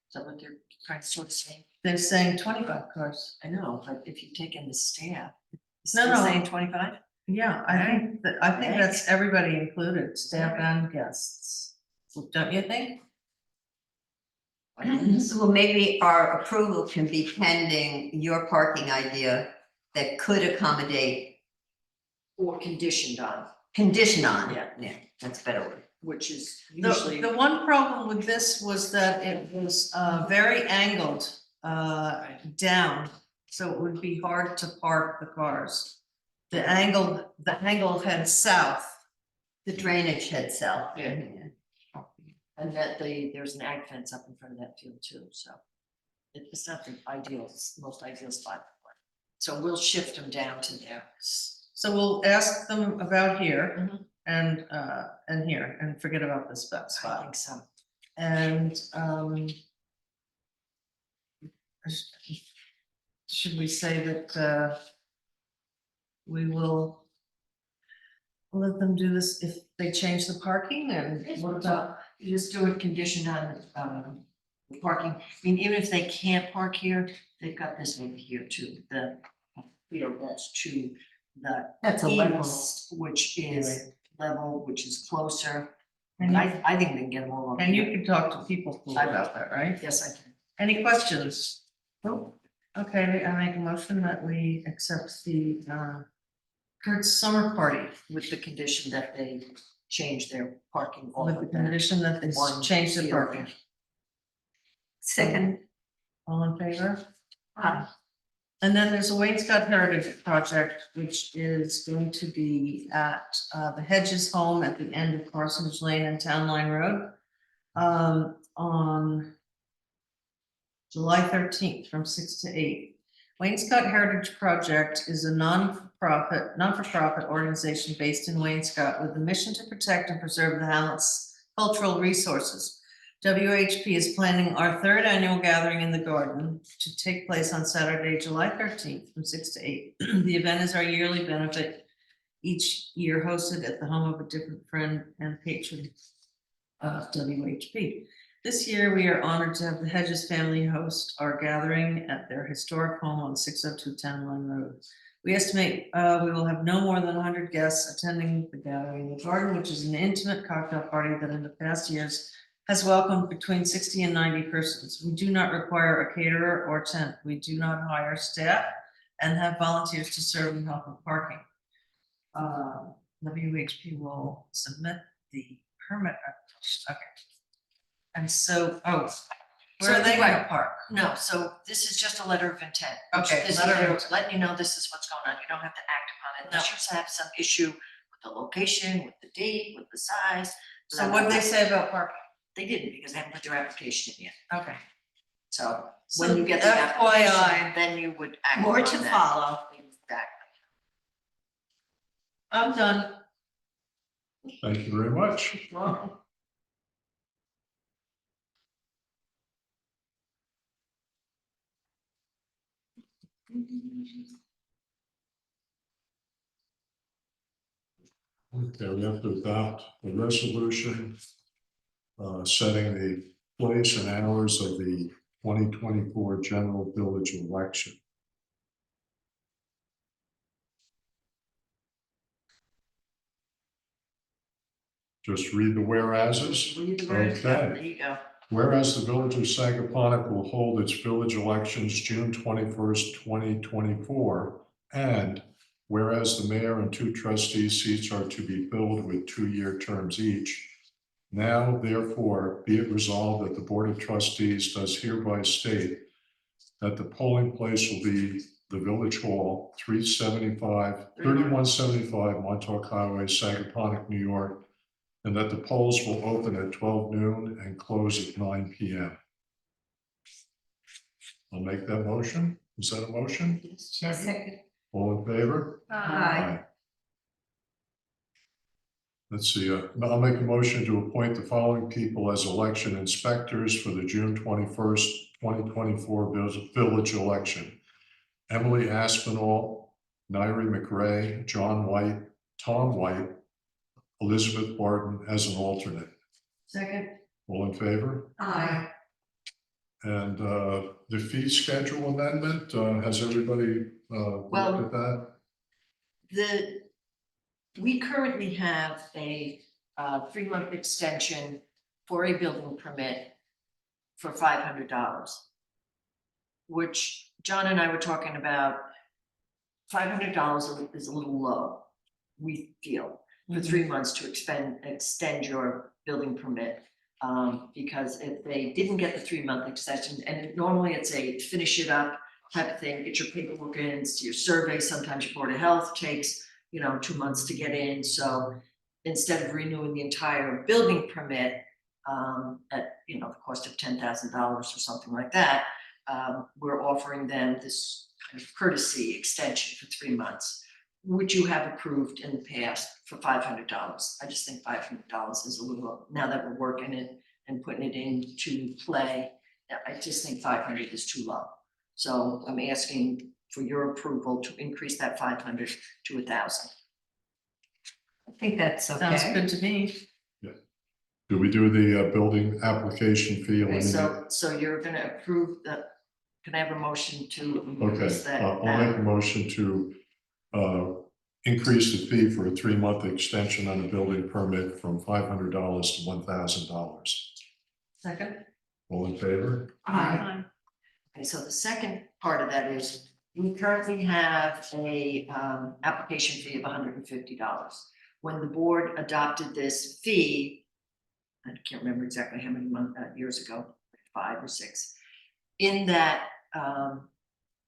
S1: Is that what they're trying to sort of say?
S12: They're saying 25 cars.
S1: I know, but if you take in the staff, is
S12: No,
S1: it
S12: no.
S1: saying 25?
S12: Yeah, I think
S1: Right.
S12: that's everybody included, staff and guests. Don't you think?
S5: Well, maybe our approval can be pending your parking idea that could accommodate,
S1: Or conditioned on,
S5: condition on.
S1: Yeah.
S5: That's a better word.
S1: which is
S12: The
S1: usually.
S12: one problem with this was that it was very angled down, so it would be hard to park the cars. The angle heads south.
S5: The drainage head south.
S1: Yeah. And that there's an ag fence up in front of that field too, so. It's not the most ideal spot. So we'll shift them down to there.
S12: So we'll ask them about here
S1: Mhm.
S12: and here and forget about this
S1: I
S12: spot.
S1: think so.
S12: And should we say that we will let them do this if they change the parking, and what about,
S1: You just do a condition on, the parking. I mean, even if they can't park here, they've got this over here too, the field that's to the
S12: that's a level.
S1: east, which is level, which is closer.
S12: And
S1: I think they can get them all over
S12: And you
S1: here.
S12: can talk to people about that, right?
S1: Yes, I can.
S12: Any questions? Nope. Okay, I make a motion that we accept the Kurt's summer party
S1: With the condition that they change their parking off
S12: with the
S1: of that.
S12: condition that they
S1: one
S12: change the
S1: field.
S12: parking.
S5: Second.
S12: All in favor?
S1: Aye.
S12: And then there's a Wainscott Heritage Project, which is going to be at the Hedges Home at the end of Parsonage Lane and Town Line Road. On July 13th from 6 to 8. Wainscott Heritage Project is a non-for-profit organization based in Wainscott with the mission to protect and preserve the hamlet's cultural resources. WHP is planning our third annual gathering in the garden to take place on Saturday, July 13th from 6 to 8. The event is our yearly benefit, each year hosted at the home of a different friend and patron of WHP. This year, we are honored to have the Hedges family host our gathering at their historic home on 602 Town Line Road. We estimate we will have no more than 100 guests attending the gathering in the garden, which is an intimate cocktail party that in the past years has welcomed between 60 and 90 persons. We do not require a caterer or tent. We do not hire staff and have volunteers to serve and help with parking. WHP will submit the permit. Okay. And so, where are they gonna park?
S1: No, so this is just a letter of intent.
S12: Okay,
S1: This is
S12: letter of
S1: their-
S12: intent.
S1: letting you know this is what's going on. You don't have to act upon it. Unless you have some issue with the location, with the date, with the size.
S12: So what did they say about parking?
S1: They didn't, because they haven't put their application in yet.
S12: Okay.
S1: So
S12: So
S1: when you get the
S12: FYI,
S1: application, then you would act
S5: More
S1: upon
S5: to
S1: that.
S5: follow.
S1: Exactly.
S12: I'm done.
S2: Thank you very much. Okay, we have to adopt a resolution setting the place and hours of the 2024 general village election. Just read the whereases.
S1: Read the words.
S2: Okay.
S1: There you go.
S2: Whereas the village of Sagaponic will hold its village elections June 21st, 2024, and whereas the mayor and 2 trustee seats are to be filled with 2-year terms each, now therefore be it resolved that the Board of Trustees does hereby state that the polling place will be the Village Hall, 3175 Montauk Highway, Sagaponic, New York, and that the polls will open at 12 noon and close at 9 p.m. I'll make that motion. Is that a motion?
S5: Second.
S2: All in favor?
S5: Aye.
S2: Let's see, I'll make a motion to appoint the following people as election inspectors for the June 21st, 2024 village election. Emily Aspinall, Nairi McRae, John White, Tom White, Elizabeth Barton as an alternate.
S12: Second.
S2: All in favor?
S5: Aye.
S2: And the fee schedule amendment, has everybody looked at that?
S1: We currently have a 3-month extension for a building permit for $500. Which John and I were talking about, $500 is a little low, we feel, for 3 months to extend your building permit. Because if they didn't get the 3-month extension, and normally it's a finish it up type of thing, get your paperwork in, it's your survey, sometimes your Board of Health takes 2 months to get in. So instead of renewing the entire building permit at the cost of $10,000 or something like that, we're offering them this kind of courtesy extension for 3 months, which you have approved in the past for $500. I just think $500 is a little, now that we're working it and putting it into play, I just think 500 is too low. So I'm asking for your approval to increase that 500 to 1,000.
S5: I think that's
S12: Sounds
S5: okay.
S12: good to me.
S2: Do we do the building application fee?
S1: Okay,
S2: eliminate-
S1: so you're gonna approve the, can I have a motion to
S2: Okay,
S1: increase that?
S2: I'll make a motion to increase the fee for a 3-month extension on a building permit from $500 to $1,000.
S12: Second?
S2: All in favor?
S1: Aye. Okay, so the second part of that is, we currently have a application fee of $150. When the board adopted this fee, I can't remember exactly how many years ago, 5 or 6. In that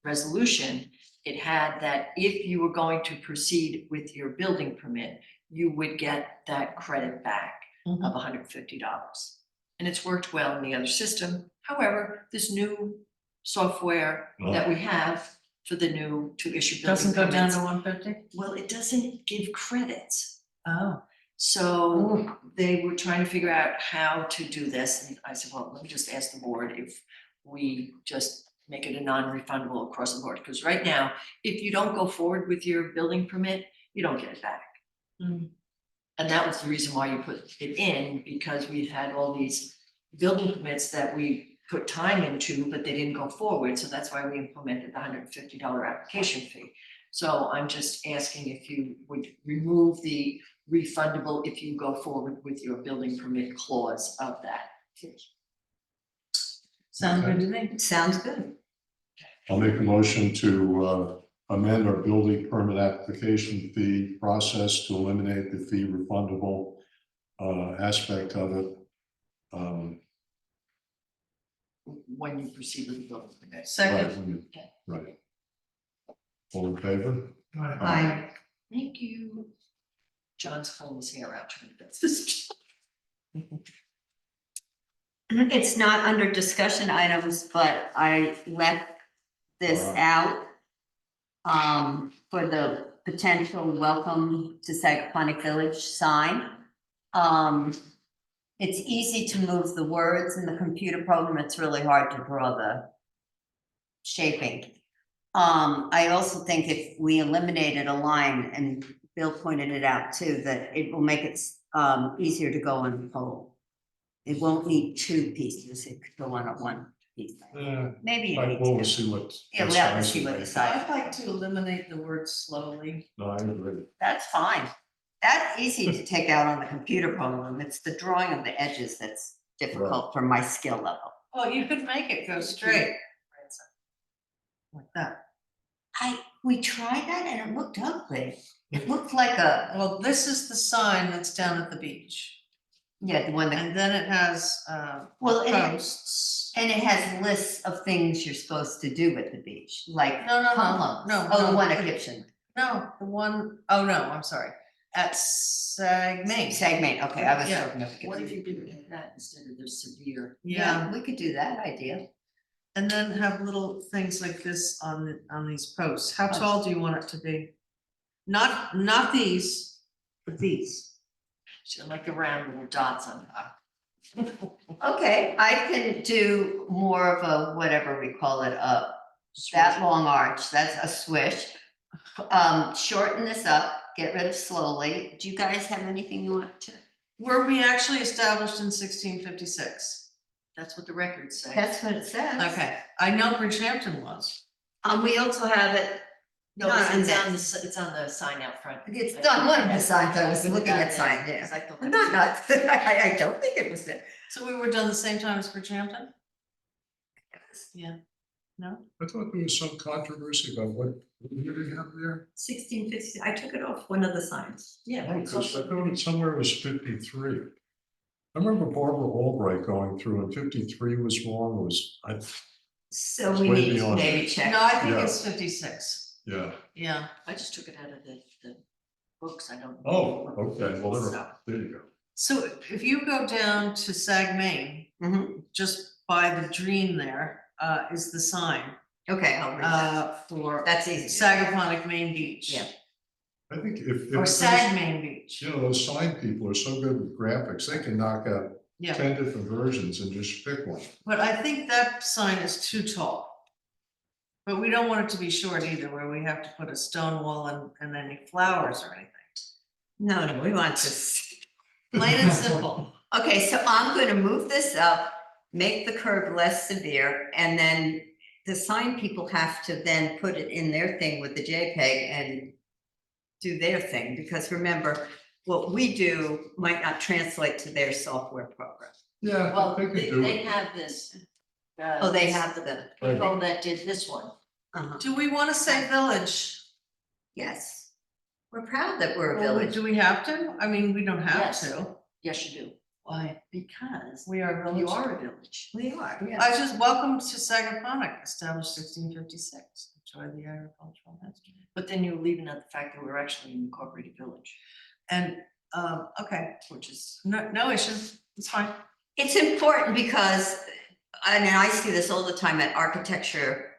S1: resolution, it had that if you were going to proceed with your building permit, you would get that credit back of $150. And it's worked well in the other system. However, this new software that we have for the new to issue building
S12: Doesn't go down
S1: permits,
S12: to 150?
S1: well, it doesn't give credits.
S12: Oh.
S1: So they were trying to figure out how to do this, and I said, well, let me just ask the board if we just make it a non-refundable across the board, because right now, if you don't go forward with your building permit, you don't get it back.
S12: Mm.
S1: And that was the reason why you put it in, because we've had all these building permits that we put time into, but they didn't go forward, so that's why we implemented the $150 application fee. So I'm just asking if you would remove the refundable if you go forward with your building permit clause of that.
S12: Sounds good to me.
S5: It sounds good.
S2: I'll make a motion to amend our building permit application fee process to eliminate the fee refundable aspect of it.
S1: When you proceed with the building permit.
S2: Right,
S12: Second.
S2: when you- right. All in favor?
S5: Aye.
S1: Thank you. John's pulling his hair out trying to fix this.
S5: It's not under discussion items, but I left this out for the potential welcome to Sagaponic Village sign. It's easy to move the words in the computer program. It's really hard to draw the shaping. I also think if we eliminated a line, and Bill pointed it out too, that it will make it easier to go on the pole. It won't need 2 pieces, it could go on a 1 piece. Maybe it
S2: Right,
S5: needs
S2: well, we'll
S5: 2.
S2: see what.
S5: Yeah,
S2: what
S5: we'll have to
S2: size
S5: see
S2: it
S5: what the
S2: makes.
S5: size.
S12: I'd like to eliminate the word slowly.
S2: No, I agree.
S5: That's fine. That's easy to take out on the computer program. It's the drawing of the edges that's difficult for my skill level.
S12: Well, you could make it go straight. Like that.
S5: We tried that and it looked ugly. It looked like a,
S12: Well, this is the sign that's down at the beach.
S5: yeah, the one that,
S12: And then it has
S5: well,
S12: posts.
S5: and it has lists of things you're supposed to do at the beach, like
S12: No, no,
S5: columns.
S12: no,
S5: Oh, the
S12: no.
S5: one at Gibson.
S12: No, the one, oh no, I'm sorry, at Sag Main.
S5: Segment, okay, I was
S12: Yeah.
S5: talking about
S1: What if
S5: Gibson.
S1: you did that instead of the severe?
S12: Yeah,
S5: We could do that idea.
S12: and then have little things like this on these posts. How tall do you want it to be? Not these, but these.
S1: So like the round little dots on top.
S5: Okay, I can do more of a, whatever we call it, that long arch, that's a swish. Shorten this up, get rid of slowly. Do you guys have anything you want to?
S12: Were we actually established in 1656?
S1: That's what the records say.
S5: That's what it says.
S12: Okay, I know Bridgehampton was.
S5: We also have it,
S1: No,
S5: not on
S1: it's on the sign out front.
S5: it's on one of the signs, I was looking at sign, yeah.
S1: It's like the-
S5: I don't think it was there.
S12: So we were done the same time as Bridgehampton? Yeah, no?
S2: I thought there was some controversy about what year they have there.
S5: 1650, I took it off one of the signs.
S1: Yeah.
S2: Oh, because I thought it somewhere it was 53. I remember Barbara Albright going through and 53 was wrong,
S5: So
S2: It's
S5: we
S2: way
S5: need to
S2: beyond
S5: maybe check.
S12: No, I think
S2: Yeah.
S12: it's 56,
S2: yeah.
S12: yeah.
S1: I just took it out of the books, I don't.
S2: Oh, okay, well,
S1: So-
S2: there you go.
S12: So if you go down to Sag Main,
S5: Mhm.
S12: just by the dream there, is the sign,
S5: Okay, I'll read that.
S12: for
S5: That's easy.
S12: Sagaponic Main Beach.
S5: Yeah.
S2: I think if.
S12: Or Sag Main Beach,
S2: You know, those sign people are so good with graphics, they can knock out
S12: yeah,
S2: 10 different versions and just pick one.
S12: but I think that sign is too tall. But we don't want it to be short either, where we have to put a stone wall and any flowers or anything.
S5: No, we want this.
S12: Plain and simple.
S5: Okay, so I'm gonna move this up, make the curve less severe, and then the sign people have to then put it in their thing with the JPEG and do their thing, because remember, what we do might not translate to their software program.
S2: Yeah,
S1: Well,
S2: they could
S1: they,
S2: do
S1: they
S2: it.
S1: have this.
S5: Oh, they have the,
S1: People that did this one.
S12: Do we want to say village?
S5: yes. We're proud that we're a
S12: Well,
S5: village.
S12: do we have to? I mean, we don't have
S1: Yes.
S12: to.
S1: Yes, you do. Why? Because
S12: We are a village.
S1: you are a village.
S5: We are,
S12: I
S5: yes.
S12: just, welcome to Sagaponic, established 1656. Enjoy the agricultural history.
S1: But then you're leaving out the fact that we're actually an incorporated village,
S12: And, okay,
S1: which is.
S12: no issue, it's fine.
S5: It's important because, I mean, I see this all the time at architecture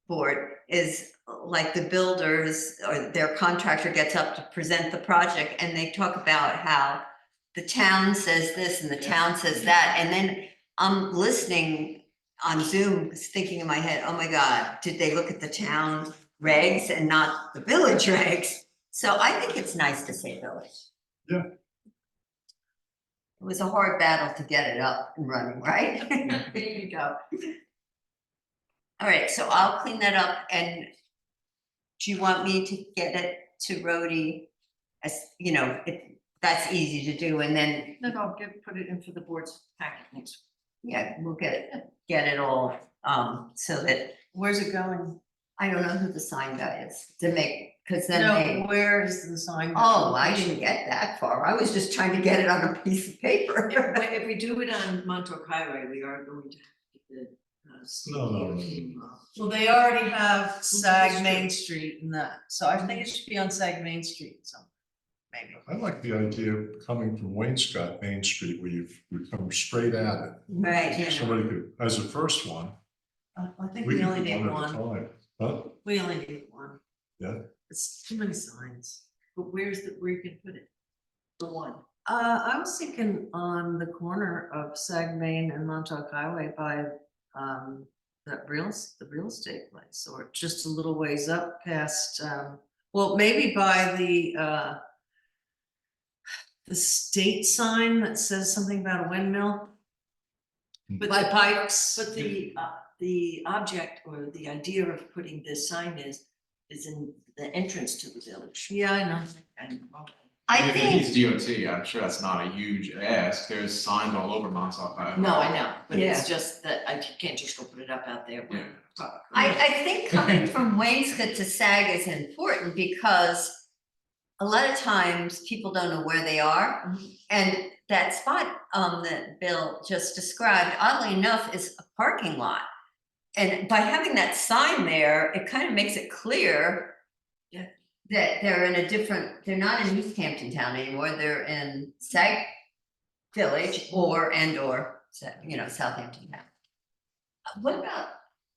S5: board, is like the builders or their contractor gets up to present the project and they talk about how the town says this and the town says that, and then I'm listening on Zoom, thinking in my head, oh my God, did they look at the town regs and not the village regs? So I think it's nice to say village.
S2: Yeah.
S5: It was a hard battle to get it up and running, right? There you go. All right, so I'll clean that up, and do you want me to get it to Rhodey? As, you know, that's easy to do, and then,
S1: No, put it in for the board's packet next.
S5: yeah, we'll get it all, so that,
S12: Where's it going?
S5: I don't know who the sign guy is, to make, because then they.
S12: No, where is the sign?
S5: Oh, I didn't get that far. I was just trying to get it on a piece of paper.
S1: If we do it on Montauk Highway, we are going to get the.
S2: No.
S12: Well, they already have Sag Main Street and that, so I think it should be on Sag Main Street, so maybe.
S2: I like the idea of coming from Wainscott Main Street, where you come straight at it.
S5: Right, yeah.
S2: Somebody could, as a first one,
S12: I think
S2: we
S12: we
S2: could
S12: only
S2: do
S12: need
S2: one at a
S12: one.
S2: time. Huh?
S12: We only need one.
S2: Yeah.
S12: It's too many signs.
S1: But where you can put it? The one.
S12: I was thinking on the corner of Sag Main and Montauk Highway by the real estate place, or just a little ways up past well, maybe by the state sign that says something about a windmill.
S1: But
S12: By
S1: the
S12: Pikes.
S1: But the object or the idea of putting this sign is in the entrance to the village.
S12: Yeah, I know.
S1: And
S5: I
S10: If it
S5: think,
S10: needs DOT, I'm sure that's not a huge ask, there's signs all over Montauk Highway.
S1: no, I know, but
S5: Yeah.
S1: it's just that I can't just go put it up out there.
S10: Yeah.
S5: I think coming from Wainscott to Sag is important because a lot of times people don't know where they are. And that spot that Bill just described, oddly enough, is a parking lot. And by having that sign there, it kind of makes it clear
S1: Yeah.
S5: that they're in a different, they're not in East Hampton Town anymore, they're in Sag Village or Southampton Town. What about,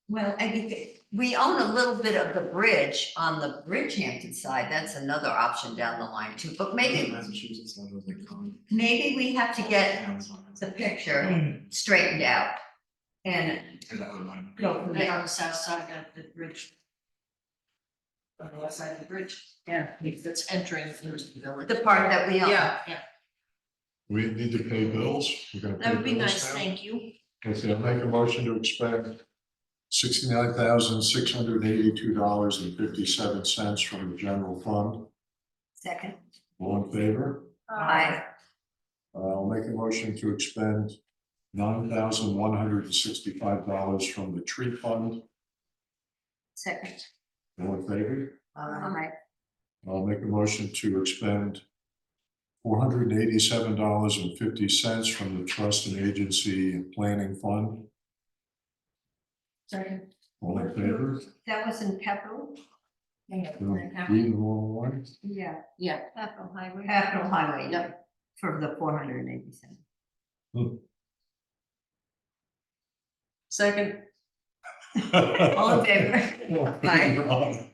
S5: well, I think we own a little bit of the bridge on the Bridgehampton side, that's another option down the line too, but maybe
S10: Massachusetts, that was like common.
S5: maybe we have to get the picture straightened out and
S10: Is that what mine?
S5: go from
S1: Right
S5: there.
S1: on the south side of the bridge. On the west side of the bridge.
S12: Yeah.
S1: If it's entering the village.
S5: The part that we own.
S12: Yeah.
S2: We need to pay bills. We're gonna
S1: That
S2: pay
S1: would be
S2: bills
S1: nice,
S2: now?
S1: thank you.
S2: Okay, I'll make a motion to expend $69,682.57 from the general fund.
S5: Second.
S2: All in favor?
S5: Aye.
S2: I'll make a motion to expend $9,165 from the tree fund.
S5: Second.
S2: All in favor?
S5: Aye.
S2: I'll make a motion to expend $487.50 from the trust and agency planning fund.
S1: Second.
S2: All in favor?
S5: That was in Capital?
S2: Read the wrong one.
S5: Yeah.
S1: Yeah.
S5: Capital Highway. Capital Highway, yep, for the 487.
S12: Second.
S5: All in favor?
S2: Aye.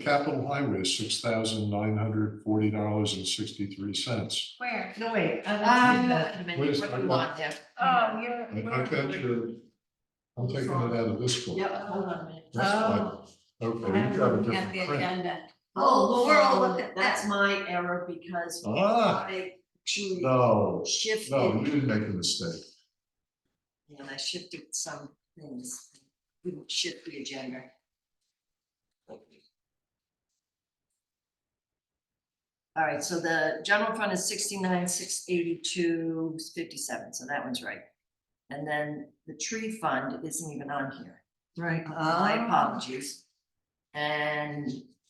S2: Capital Highway, $6,940.63.
S1: Where?
S12: No, wait.
S2: Wait a second.
S1: What do you want there?
S11: Oh, you're.
S2: I got your, I'm taking it out of this book.
S1: Yep, hold on a minute.
S2: That's fine.
S12: Oh.
S2: Okay, you've got a different print.
S5: Oh, we're all looking at
S1: That's
S5: that.
S1: my error because
S2: Ah,
S1: I actually
S2: no,
S1: shifted.
S2: no, you didn't make a mistake.
S1: And I shifted some things, didn't shift the agenda. All right, so the general fund is 69,682.57, so that one's right. And then the tree fund isn't even on here.
S12: Right.
S1: My apologies. And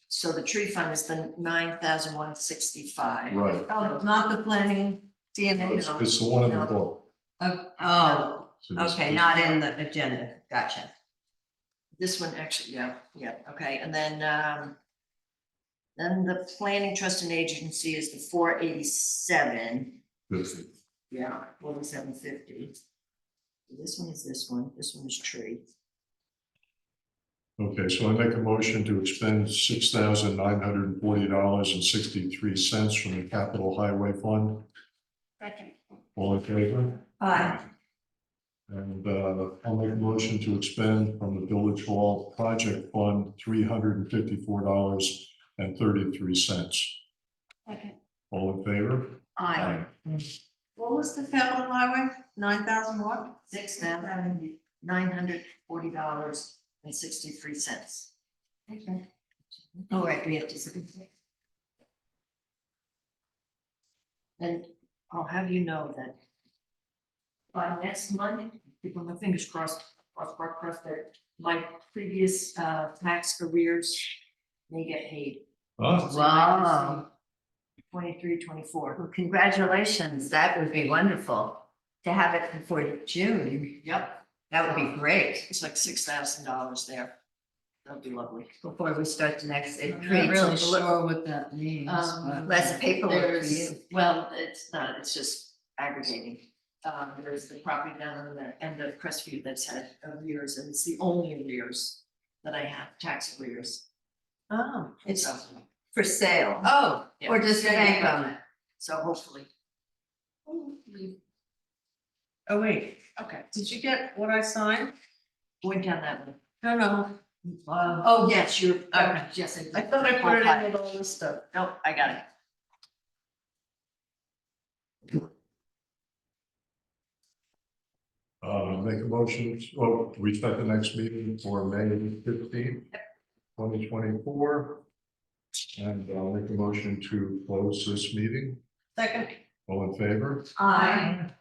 S1: so the tree fund is the 9,165.
S2: Right.
S12: Oh, not the planning DNA.
S2: It's the one in the book.
S5: Oh,
S2: So this-
S5: okay, not in the agenda, gotcha.
S1: This one actually, yeah, okay, and then the planning trust and agency is the 487,
S2: Good.
S1: yeah, 4750. This one is tree.
S2: Okay, so I make a motion to expend $6,940.63 from the capital highway fund. All in favor?
S5: Aye.
S2: And I'll make a motion to expend from the village hall project fund $354.33. All in favor?
S5: Aye.
S12: What was the capital highway? 9,000 what?
S1: $6,940.63.
S5: Okay. All right, we have to.
S1: And I'll have you know that by next Monday, keep my fingers crossed, that my previous tax arrears may get paid.
S2: Ah,
S5: Wow.
S1: 23, 24.
S5: Well, congratulations. That would be wonderful to have it before June.
S1: Yep,
S5: That would be great.
S1: it's like $6,000 there. That'd be lovely.
S5: Before we start the next, it
S12: I'm not
S5: creates
S12: really
S5: a
S12: sure what that means.
S5: less paperwork for
S1: There's-
S5: you.
S1: Well, it's not, it's just aggregating. There's the property down on the end of Crestview that's had arrears, and it's the only arrears that I have, tax arrears.
S12: Oh,
S5: It's
S1: So,
S5: for sale.
S12: oh,
S1: yeah.
S5: Or does the bank own it?
S1: So hopefully.
S12: oh, wait,
S1: Okay,
S12: did you get what I signed?
S1: went down that one.
S12: No.
S1: Oh, yes, you're,
S12: Okay.
S1: yes.
S12: I thought I put it in with all this stuff.
S1: Nope, I got it.
S2: make a motion, we start the next meeting for May 15th, 2024. And I'll make a motion to close this meeting.
S12: Second.
S2: All in favor?
S5: Aye.